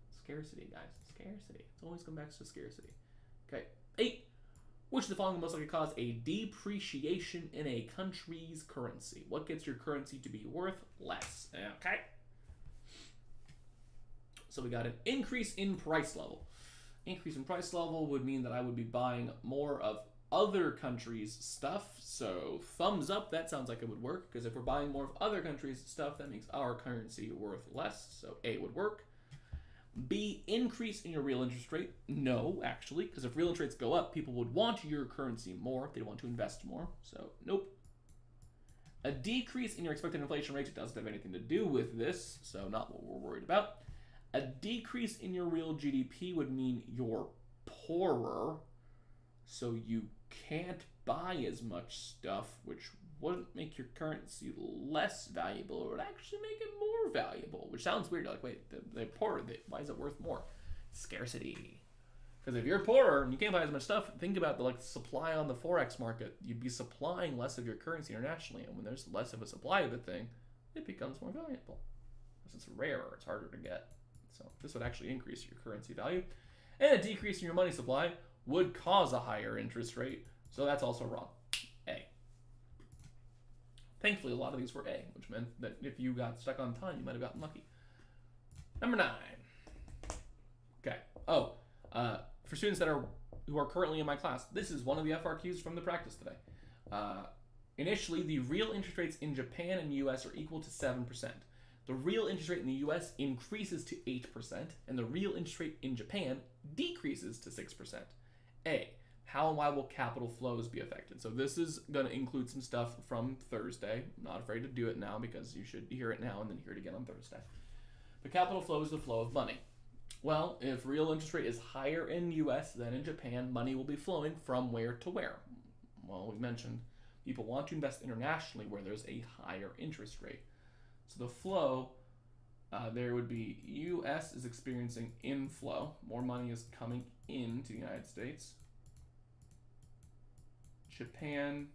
Scarcity, guys. Scarcity. It's always come back to scarcity. Okay. 8. Which of the following most likely cause a depreciation in a country's currency? What gets your currency to be worth less? Okay. So we got an increase in price level. Increase in price level would mean that I would be buying more of other countries' stuff. So thumbs up, that sounds like it would work. Because if we're buying more of other countries' stuff, that makes our currency worth less. So A would work. B, increase in your real interest rate. No, actually, because if real interest rates go up, people would want your currency more if they want to invest more. So, nope. A decrease in your expected inflation rate. It doesn't have anything to do with this, so not what we're worried about. A decrease in your real GDP would mean you're poorer, so you can't buy as much stuff, which wouldn't make your currency less valuable. It would actually make it more valuable, which sounds weird. You're like, wait, they're poorer. Why is it worth more? Scarcity. Because if you're poorer and you can't buy as much stuff, think about the supply on the Forex market. You'd be supplying less of your currency internationally, and when there's less of a supply of a thing, it becomes more valuable. Because it's rarer, it's harder to get. So this would actually increase your currency value. And a decrease in your money supply would cause a higher interest rate, so that's also wrong. A. Thankfully, a lot of these were A, which meant that if you got stuck on time, you might have gotten lucky. Number 9. Okay. For students who are currently in my class, this is one of the FRQs from the practice today. Initially, the real interest rates in Japan and US are equal to 7%. The real interest rate in the US increases to 8%, and the real interest rate in Japan decreases to 6%. A. How and why will capital flows be affected? So this is going to include some stuff from Thursday. I'm not afraid to do it now because you should hear it now and then hear it again on Thursday. The capital flow is the flow of money. Well, if real interest rate is higher in US than in Japan, money will be flowing from where to where? Well, we mentioned people want to invest internationally where there's a higher interest rate. So the flow, there would be US is experiencing inflow. More money is coming into the United States. Japan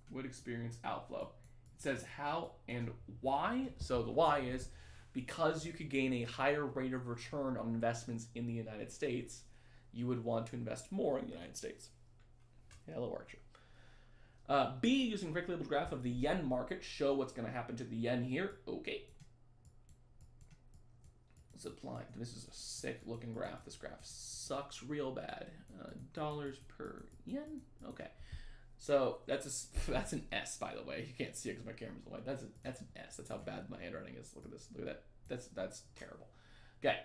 would experience outflow. It says how and why. So the why is because you could gain a higher rate of return on investments in the United States, you would want to invest more in the United States. Hello, Archer. B, using correctly labeled graph of the yen market, show what's going to happen to the yen here. Okay. Supply. This is a sick looking graph. This graph sucks real bad. Dollars per yen. Okay. So that's an S, by the way. You can't see it because my camera's away. That's an S. That's how bad my handwriting is. Look at this. Look at that. That's terrible. Okay.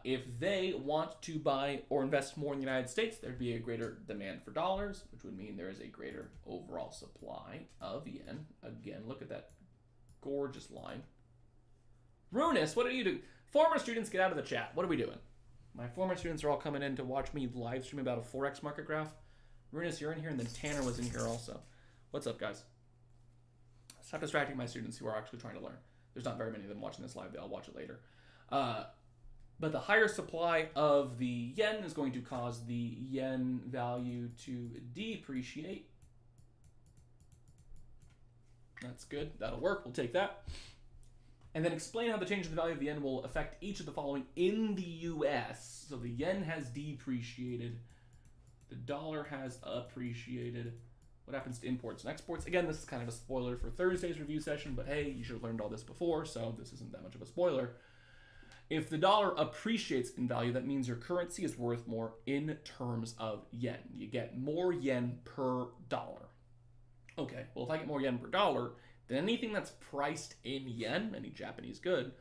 If they want to buy or invest more in the United States, there'd be a greater demand for dollars, which would mean there is a greater overall supply of yen. Again, look at that gorgeous line. Runus, what are you doing? Former students, get out of the chat. What are we doing? My former students are all coming in to watch me live stream about a Forex market graph. Runus, you're in here, and then Tanner was in here also. What's up, guys? Stop distracting my students who are actually trying to learn. There's not very many of them watching this live. They'll watch it later. But the higher supply of the yen is going to cause the yen value to depreciate. That's good. That'll work. We'll take that. And then explain how the change in the value of the yen will affect each of the following in the US. So the yen has depreciated. The dollar has appreciated. What happens to imports and exports? Again, this is kind of a spoiler for Thursday's review session, but hey, you should have learned all this before, so this isn't that much of a spoiler. If the dollar appreciates in value, that means your currency is worth more in terms of yen. You get more yen per dollar. Okay, well, if I get more yen per dollar, then anything that's priced in yen, any Japanese good,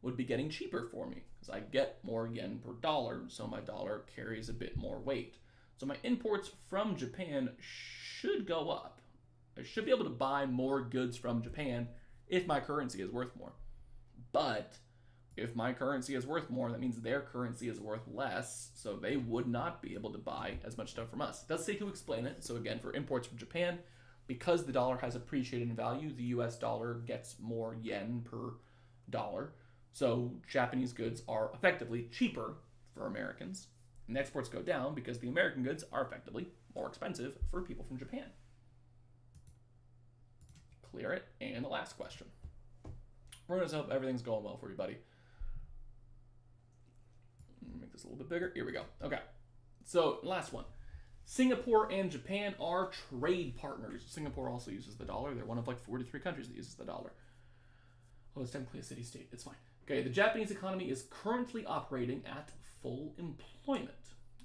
would be getting cheaper for me because I get more yen per dollar, so my dollar carries a bit more weight. So my imports from Japan should go up. I should be able to buy more goods from Japan if my currency is worth more. But if my currency is worth more, that means their currency is worth less, so they would not be able to buy as much stuff from us. It does say to explain it. So again, for imports from Japan, because the dollar has appreciated in value, the US dollar gets more yen per dollar. So Japanese goods are effectively cheaper for Americans. And exports go down because the American goods are effectively more expensive for people from Japan. Clear it. And the last question. We're going to hope everything's going well for you, buddy. Make this a little bit bigger. Here we go. Okay. So, last one. Singapore and Japan are trade partners. Singapore also uses the dollar. They're one of like 43 countries that uses the dollar. Oh, it's technically a city-state. It's fine. Okay, the Japanese economy is currently operating at full employment.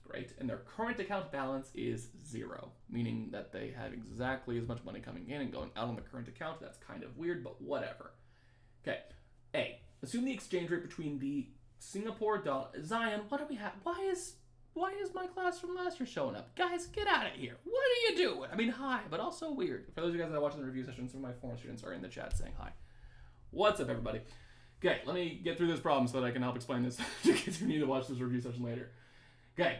Great. And their current account balance is 0, meaning that they have exactly as much money coming in and going out on the current account. That's kind of weird, but whatever. Okay. A. Assume the exchange rate between the Singapore dollar. Zion, what do we have? Why is my class from last year showing up? Guys, get out of here. What are you doing? I mean, hi, but also weird. For those of you guys that are watching the review session, some of my former students are in the chat saying hi. What's up, everybody? Okay, let me get through this problem so that I can help explain this to kids who need to watch this review session later. Okay.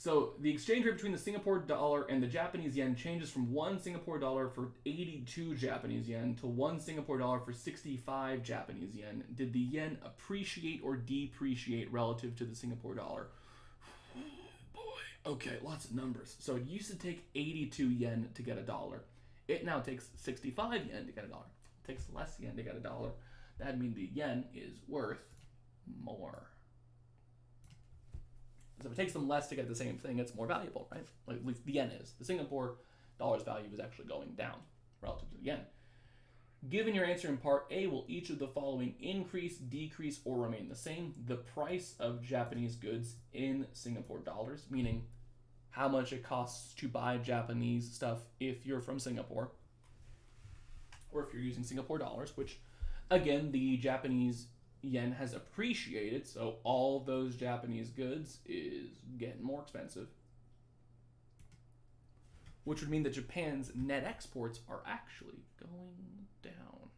So the exchange rate between the Singapore dollar and the Japanese yen changes from 1 Singapore dollar for 82 Japanese yen to 1 Singapore dollar for 65 Japanese yen. Did the yen appreciate or depreciate relative to the Singapore dollar? Boy, okay, lots of numbers. So it used to take 82 yen to get a dollar. It now takes 65 yen to get a dollar. It takes less yen to get a dollar. That means the yen is worth more. So if it takes them less to get the same thing, it's more valuable, right? Like at least the yen is. The Singapore dollar's value is actually going down relative to the yen. Given your answer in part A, will each of the following increase, decrease, or remain the same? The price of Japanese goods in Singapore dollars, meaning how much it costs to buy Japanese stuff if you're from Singapore, or if you're using Singapore dollars, which, again, the Japanese yen has appreciated, so all those Japanese goods is getting more expensive, which would mean that Japan's net exports are actually going down.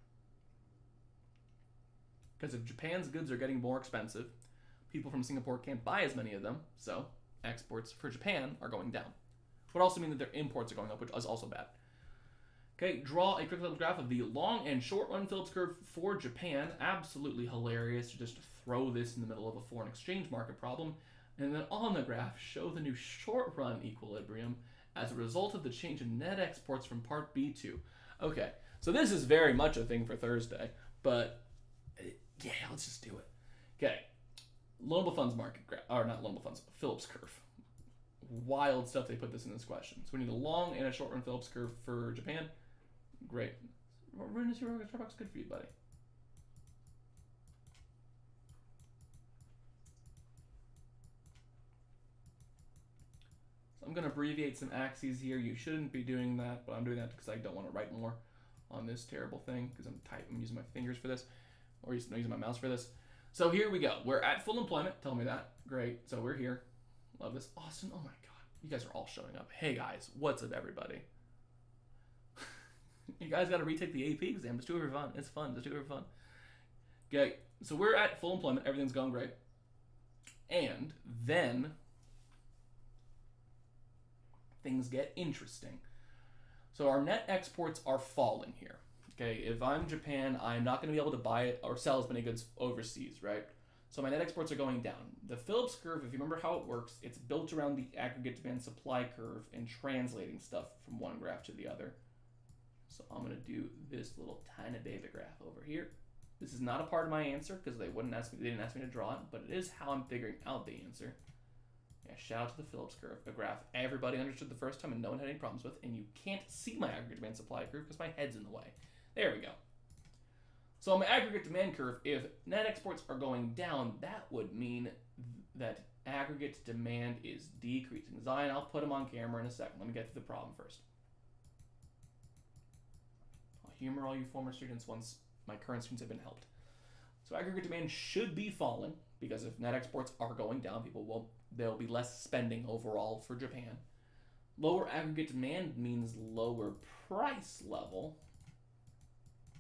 Because if Japan's goods are getting more expensive, people from Singapore can't buy as many of them, so exports for Japan are going down. It would also mean that their imports are going up, which is also bad. Okay, draw a quick little graph of the long and short run Phillips curve for Japan. Absolutely hilarious to just throw this in the middle of a foreign exchange market problem. And then on the graph, show the new short run equilibrium as a result of the change in net exports from part B2. Okay, so this is very much a thing for Thursday, but yeah, let's just do it. Okay, loanable funds market graph, or not loanable funds, Phillips curve. Wild stuff they put this in this question. So we need a long and a short run Phillips curve for Japan. Great. We're going to see where Starbucks good for you, buddy. So I'm going to abbreviate some axes here. You shouldn't be doing that, but I'm doing that because I don't want to write more on this terrible thing because I'm using my fingers for this, or using my mouse for this. So here we go. We're at full employment. Tell me that. Great. So we're here. Love this. Austin, oh my God. You guys are all showing up. Hey guys, what's up everybody? You guys got to retake the AP exam. Just do it for fun. It's fun. Just do it for fun. Okay, so we're at full employment. Everything's going great. And then things get interesting. So our net exports are falling here. Okay, if I'm Japan, I'm not going to be able to buy it or sell as many goods overseas, right? So my net exports are going down. The Phillips curve, if you remember how it works, it's built around the aggregate demand supply curve and translating stuff from one graph to the other. So I'm going to do this little tiny baby graph over here. This is not a part of my answer because they didn't ask me to draw it, but it is how I'm figuring out the answer. Yeah, shout out to the Phillips curve, a graph everybody understood the first time and no one had any problems with, and you can't see my aggregate demand supply curve because my head's in the way. There we go. So on my aggregate demand curve, if net exports are going down, that would mean that aggregate demand is decreasing. Zion, I'll put him on camera in a second. Let me get to the problem first. Humor all you former students once my current students have been helped. So aggregate demand should be falling because if net exports are going down, there'll be less spending overall for Japan. Lower aggregate demand means lower price level.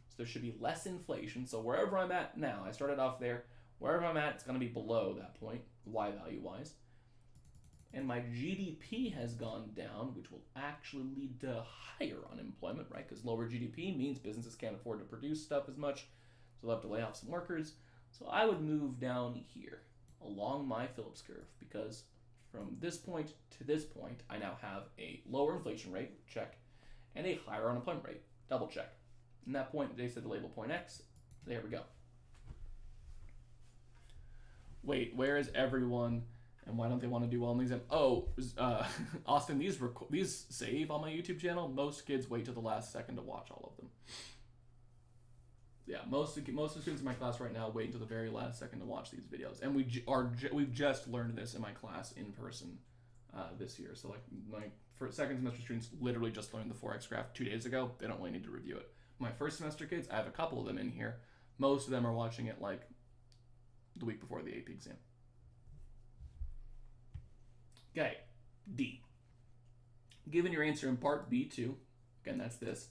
So there should be less inflation. So wherever I'm at now, I started off there, wherever I'm at, it's going to be below that point, Y value wise. And my GDP has gone down, which will actually lead to higher unemployment, right? Because lower GDP means businesses can't afford to produce stuff as much, so they'll have to lay off some workers. So I would move down here along my Phillips curve because from this point to this point, I now have a lower inflation rate, check, and a higher unemployment rate, double check. And that point, they said the label point X. There we go. Wait, where is everyone? And why don't they want to do well in the exam? Oh, Austin, these save on my YouTube channel. Most kids wait till the last second to watch all of them. Yeah, most of the students in my class right now wait until the very last second to watch these videos. And we've just learned this in my class in person this year. So like my second semester students literally just learned the Forex graph 2 days ago. They don't really need to review it. My first semester kids, I have a couple of them in here. Most of them are watching it like the week before the AP exam. Okay, D. Given your answer in part B2, again, that's this,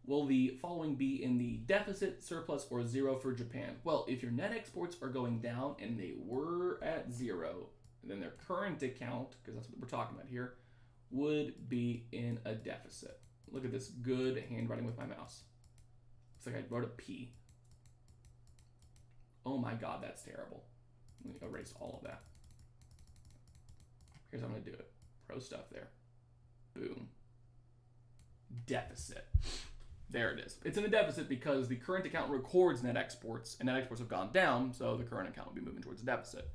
will the following be in the deficit, surplus, or zero for Japan? Well, if your net exports are going down and they were at zero, then their current account, because that's what we're talking about here, would be in a deficit. Look at this good handwriting with my mouse. It's like I wrote a P. Oh my God, that's terrible. Let me erase all of that. Here's how I'm going to do it. Pro stuff there. Boom. Deficit. There it is. It's in a deficit because the current account records net exports, and net exports have gone down, so the current account will be moving towards a deficit.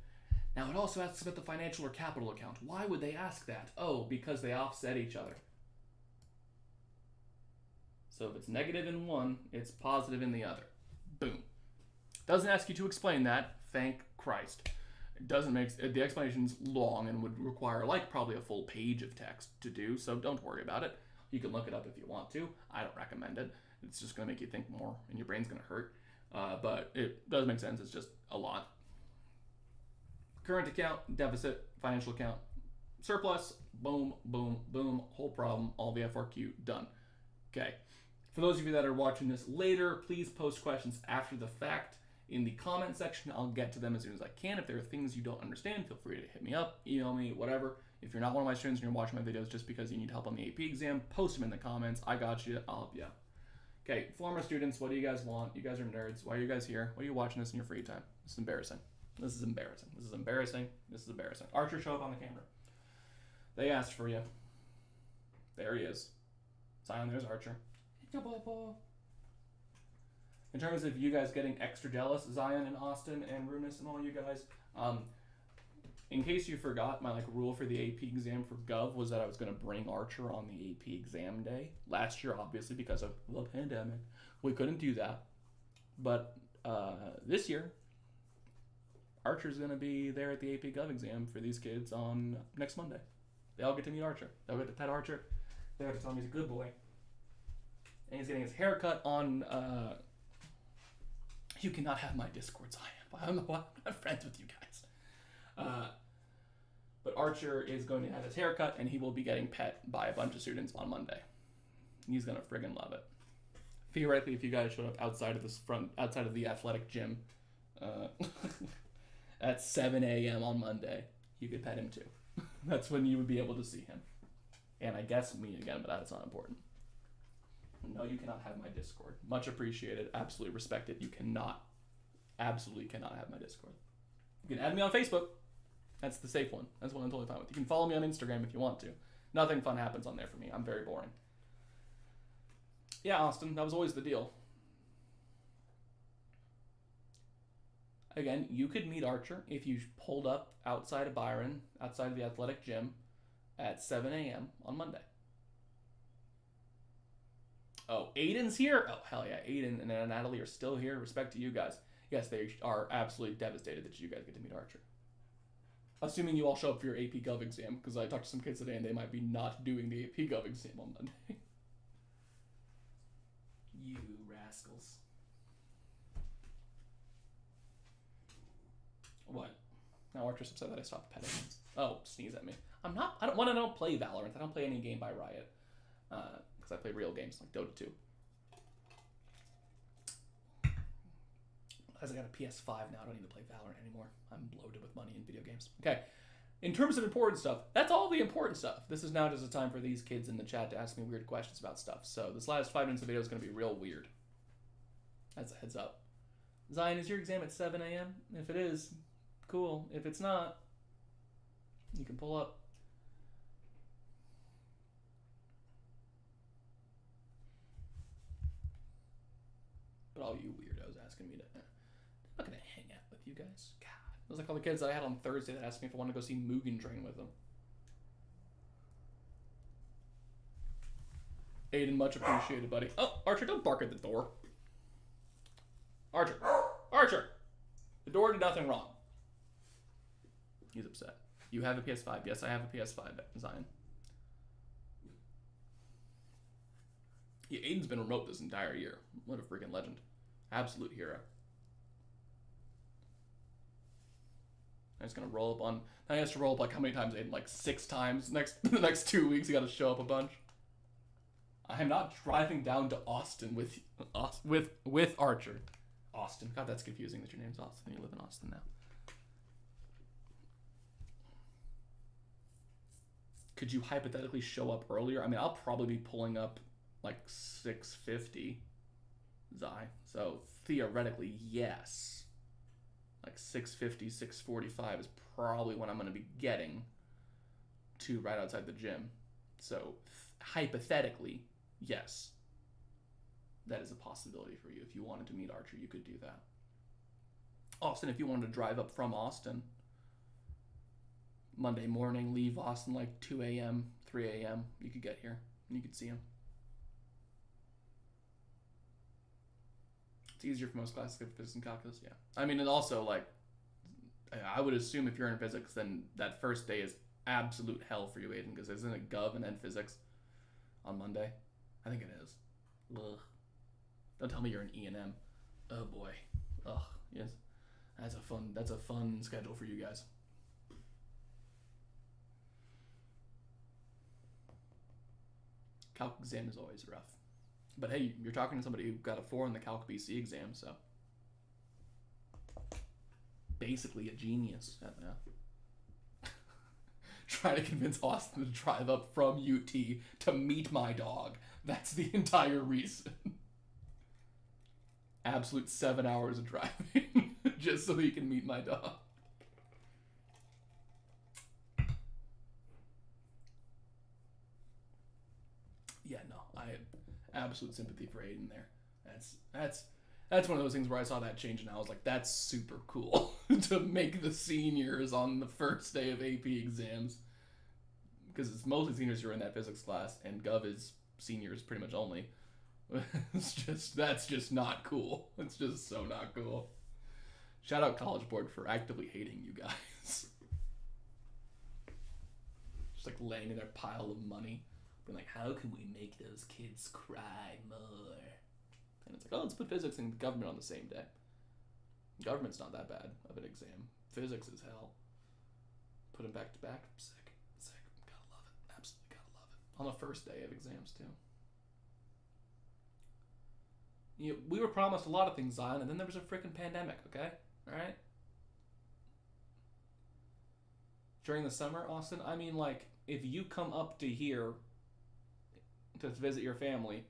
Now, it also asks about the financial or capital account. Why would they ask that? Oh, because they offset each other. So if it's negative in one, it's positive in the other. Boom. Doesn't ask you to explain that. Thank Christ. It doesn't make the explanation's long and would require like probably a full page of text to do, so don't worry about it. You can look it up if you want to. I don't recommend it. It's just going to make you think more, and your brain's going to hurt. But it does make sense. It's just a lot. Current account, deficit, financial account, surplus, boom, boom, boom, whole problem, all the FRQ, done. Okay. For those of you that are watching this later, please post questions after the fact in the comment section. I'll get to them as soon as I can. If there are things you don't understand, feel free to hit me up, email me, whatever. If you're not one of my students and you're watching my videos just because you need help on the AP exam, post them in the comments. I got you. I'll help you out. Okay, former students, what do you guys want? You guys are nerds. Why are you guys here? Why are you watching this in your free time? This is embarrassing. This is embarrassing. This is embarrassing. This is embarrassing. Archer, show up on the camera. They asked for you. There he is. Zion, there's Archer. In terms of you guys getting extra jealous, Zion and Austin and Runis and all you guys, in case you forgot, my rule for the AP exam for Gov was that I was going to bring Archer on the AP exam day. Last year, obviously, because of the pandemic, we couldn't do that. But this year, Archer's going to be there at the AP Gov exam for these kids on next Monday. They all get to meet Archer. They'll get to pet Archer. They'll get to tell him he's a good boy. And he's getting his hair cut on... You cannot have my Discord, Zion. I'm not friends with you guys. But Archer is going to have his hair cut, and he will be getting pet by a bunch of students on Monday. He's going to friggin' love it. Theoretically, if you guys showed up outside of the athletic gym at 7 a.m. on Monday, you could pet him too. That's when you would be able to see him. And I guess me again, but that's not important. No, you cannot have my Discord. Much appreciated. Absolutely respect it. You absolutely cannot have my Discord. You can add me on Facebook. That's the safe one. That's what I'm totally fine with. You can follow me on Instagram if you want to. Nothing fun happens on there for me. I'm very boring. Yeah, Austin, that was always the deal. Again, you could meet Archer if you pulled up outside of Byron, outside of the athletic gym, at 7 a.m. on Monday. Oh, Aiden's here? Oh, hell yeah. Aiden and Natalie are still here. Respect to you guys. Yes, they are absolutely devastated that you guys get to meet Archer. Assuming you all show up for your AP Gov exam, because I talked to some kids today and they might be not doing the AP Gov exam on Monday. You rascals. What? Now Archer's upset that I stopped petting him. Oh, sneeze at me. I don't play Valorant. I don't play any game by Riot. Because I play real games like Dota 2. As I got a PS5 now, I don't need to play Valorant anymore. I'm loaded with money in video games. Okay. In terms of important stuff, that's all the important stuff. This is now just a time for these kids in the chat to ask me weird questions about stuff. So this last 5 minutes of video is going to be real weird. That's a heads up. Zion, is your exam at 7 a.m.? If it is, cool. If it's not, you can pull up. But all you weirdos asking me to... I'm not going to hang out with you guys. God. It was like all the kids that I had on Thursday that asked me if I wanted to go see Mugen Train with them. Aiden, much appreciated, buddy. Oh, Archer, don't bark at the door. Archer. Archer! The door did nothing wrong. He's upset. You have a PS5. Yes, I have a PS5, Zion. Yeah, Aiden's been remote this entire year. What a freaking legend. Absolute hero. I'm just gonna roll up on... Now he has to roll up like how many times, Aiden? Like 6 times. The next 2 weeks he gotta show up a bunch. I am not driving down to Austin with Archer. Austin. God, that's confusing that your name's Austin. You live in Austin now. Could you hypothetically show up earlier? I mean, I'll probably be pulling up like 6:50 Xi. So theoretically, yes. Like 6:50, 6:45 is probably when I'm going to be getting to right outside the gym. So hypothetically, yes. That is a possibility for you. If you wanted to meet Archer, you could do that. Austin, if you wanted to drive up from Austin Monday morning, leave Austin like 2 a.m., 3 a.m., you could get here and you could see him. It's easier for most classes to get physics and calculus, yeah. I mean, and also, like, I would assume if you're in physics, then that first day is absolute hell for you, Aiden, because isn't it Gov and then physics on Monday? I think it is. Ugh. Don't tell me you're an E&M. Oh boy. Ugh. Yes. That's a fun schedule for you guys. Calc exam is always rough. But hey, you're talking to somebody who got a 4 in the Calc BC exam, so basically a genius. Yeah. Trying to convince Austin to drive up from UT to meet my dog. That's the entire reason. Absolute 7 hours of driving just so he can meet my dog. Yeah, no, I have absolute sympathy for Aiden there. That's one of those things where I saw that change and I was like, that's super cool to make the seniors on the first day of AP exams, because it's mostly seniors who are in that physics class, and Gov is seniors pretty much only. That's just not cool. It's just so not cool. Shout out College Board for actively hating you guys. Just like laying in their pile of money, being like, how can we make those kids cry more? And it's like, oh, let's put physics and government on the same day. Government's not that bad of an exam. Physics is hell. Put them back to back. Sick. Gotta love it. Absolutely gotta love it. On the first day of exams too. You know, we were promised a lot of things, Zion, and then there was a freaking pandemic, okay? Alright? During the summer, Austin, I mean, like, if you come up to here to visit your family,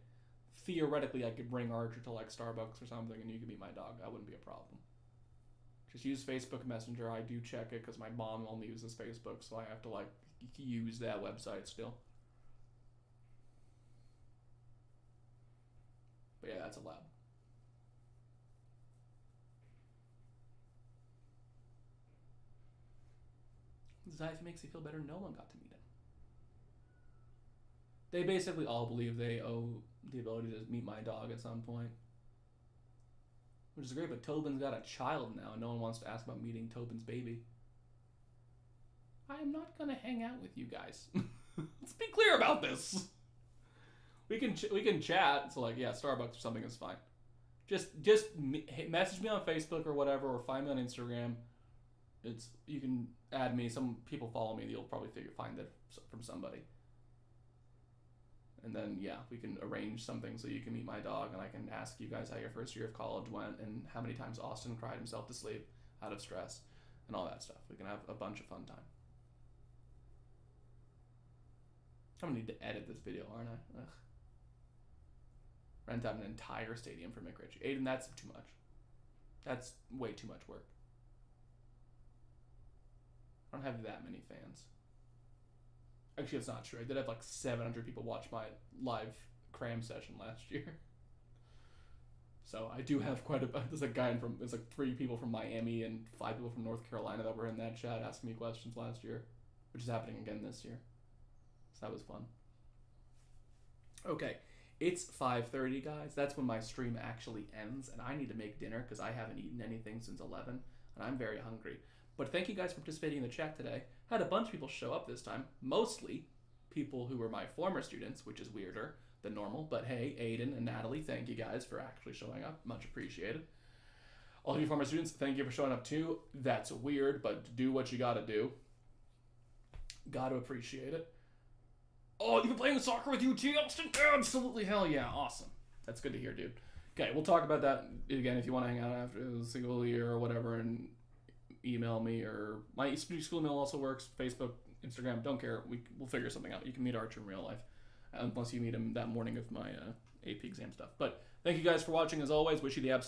theoretically I could bring Archer to, like, Starbucks or something, and you could meet my dog. That wouldn't be a problem. Just use Facebook Messenger. I do check it, because my mom only uses Facebook, so I have to, like, use that website still. But yeah, that's allowed. If it makes you feel better, no one got to meet him. They basically all believe they owe the ability to meet my dog at some point. Which is great, but Tobin's got a child now, and no one wants to ask about meeting Tobin's baby. I am not going to hang out with you guys. Let's be clear about this. We can chat. So like, yeah, Starbucks or something is fine. Just message me on Facebook or whatever, or find me on Instagram. You can add me. Some people follow me. You'll probably find it from somebody. And then yeah, we can arrange something so you can meet my dog, and I can ask you guys how your first year of college went, and how many times Austin cried himself to sleep out of stress, and all that stuff. We can have a bunch of fun time. I'm gonna need to edit this video, aren't I? Ugh. Rent out an entire stadium for McRitchie. Aiden, that's too much. That's way too much work. I don't have that many fans. Actually, that's not true. I did have like 700 people watch my live cram session last year. So I do have quite a bit. There's like 3 people from Miami and 5 people from North Carolina that were in that chat asking me questions last year, which is happening again this year. So that was fun. Okay. It's 5:30, guys. That's when my stream actually ends, and I need to make dinner because I haven't eaten anything since 11, and I'm very hungry. But thank you guys for participating in the chat today. Had a bunch of people show up this time, mostly people who were my former students, which is weirder than normal. But hey, Aiden and Natalie, thank you guys for actually showing up. Much appreciated. All of you former students, thank you for showing up too. That's weird, but do what you gotta do. Gotta appreciate it. Oh, you've been playing soccer with UT, Austin? Absolutely, hell yeah, awesome. That's good to hear, dude. Okay, we'll talk about that again if you want to hang out after the single year or whatever, and email me, or my school email also works, Facebook, Instagram. Don't care. We'll figure something out. You can meet Archer in real life, unless you meet him that morning of my AP exam stuff. But thank you guys for watching as always. Wish you the absolute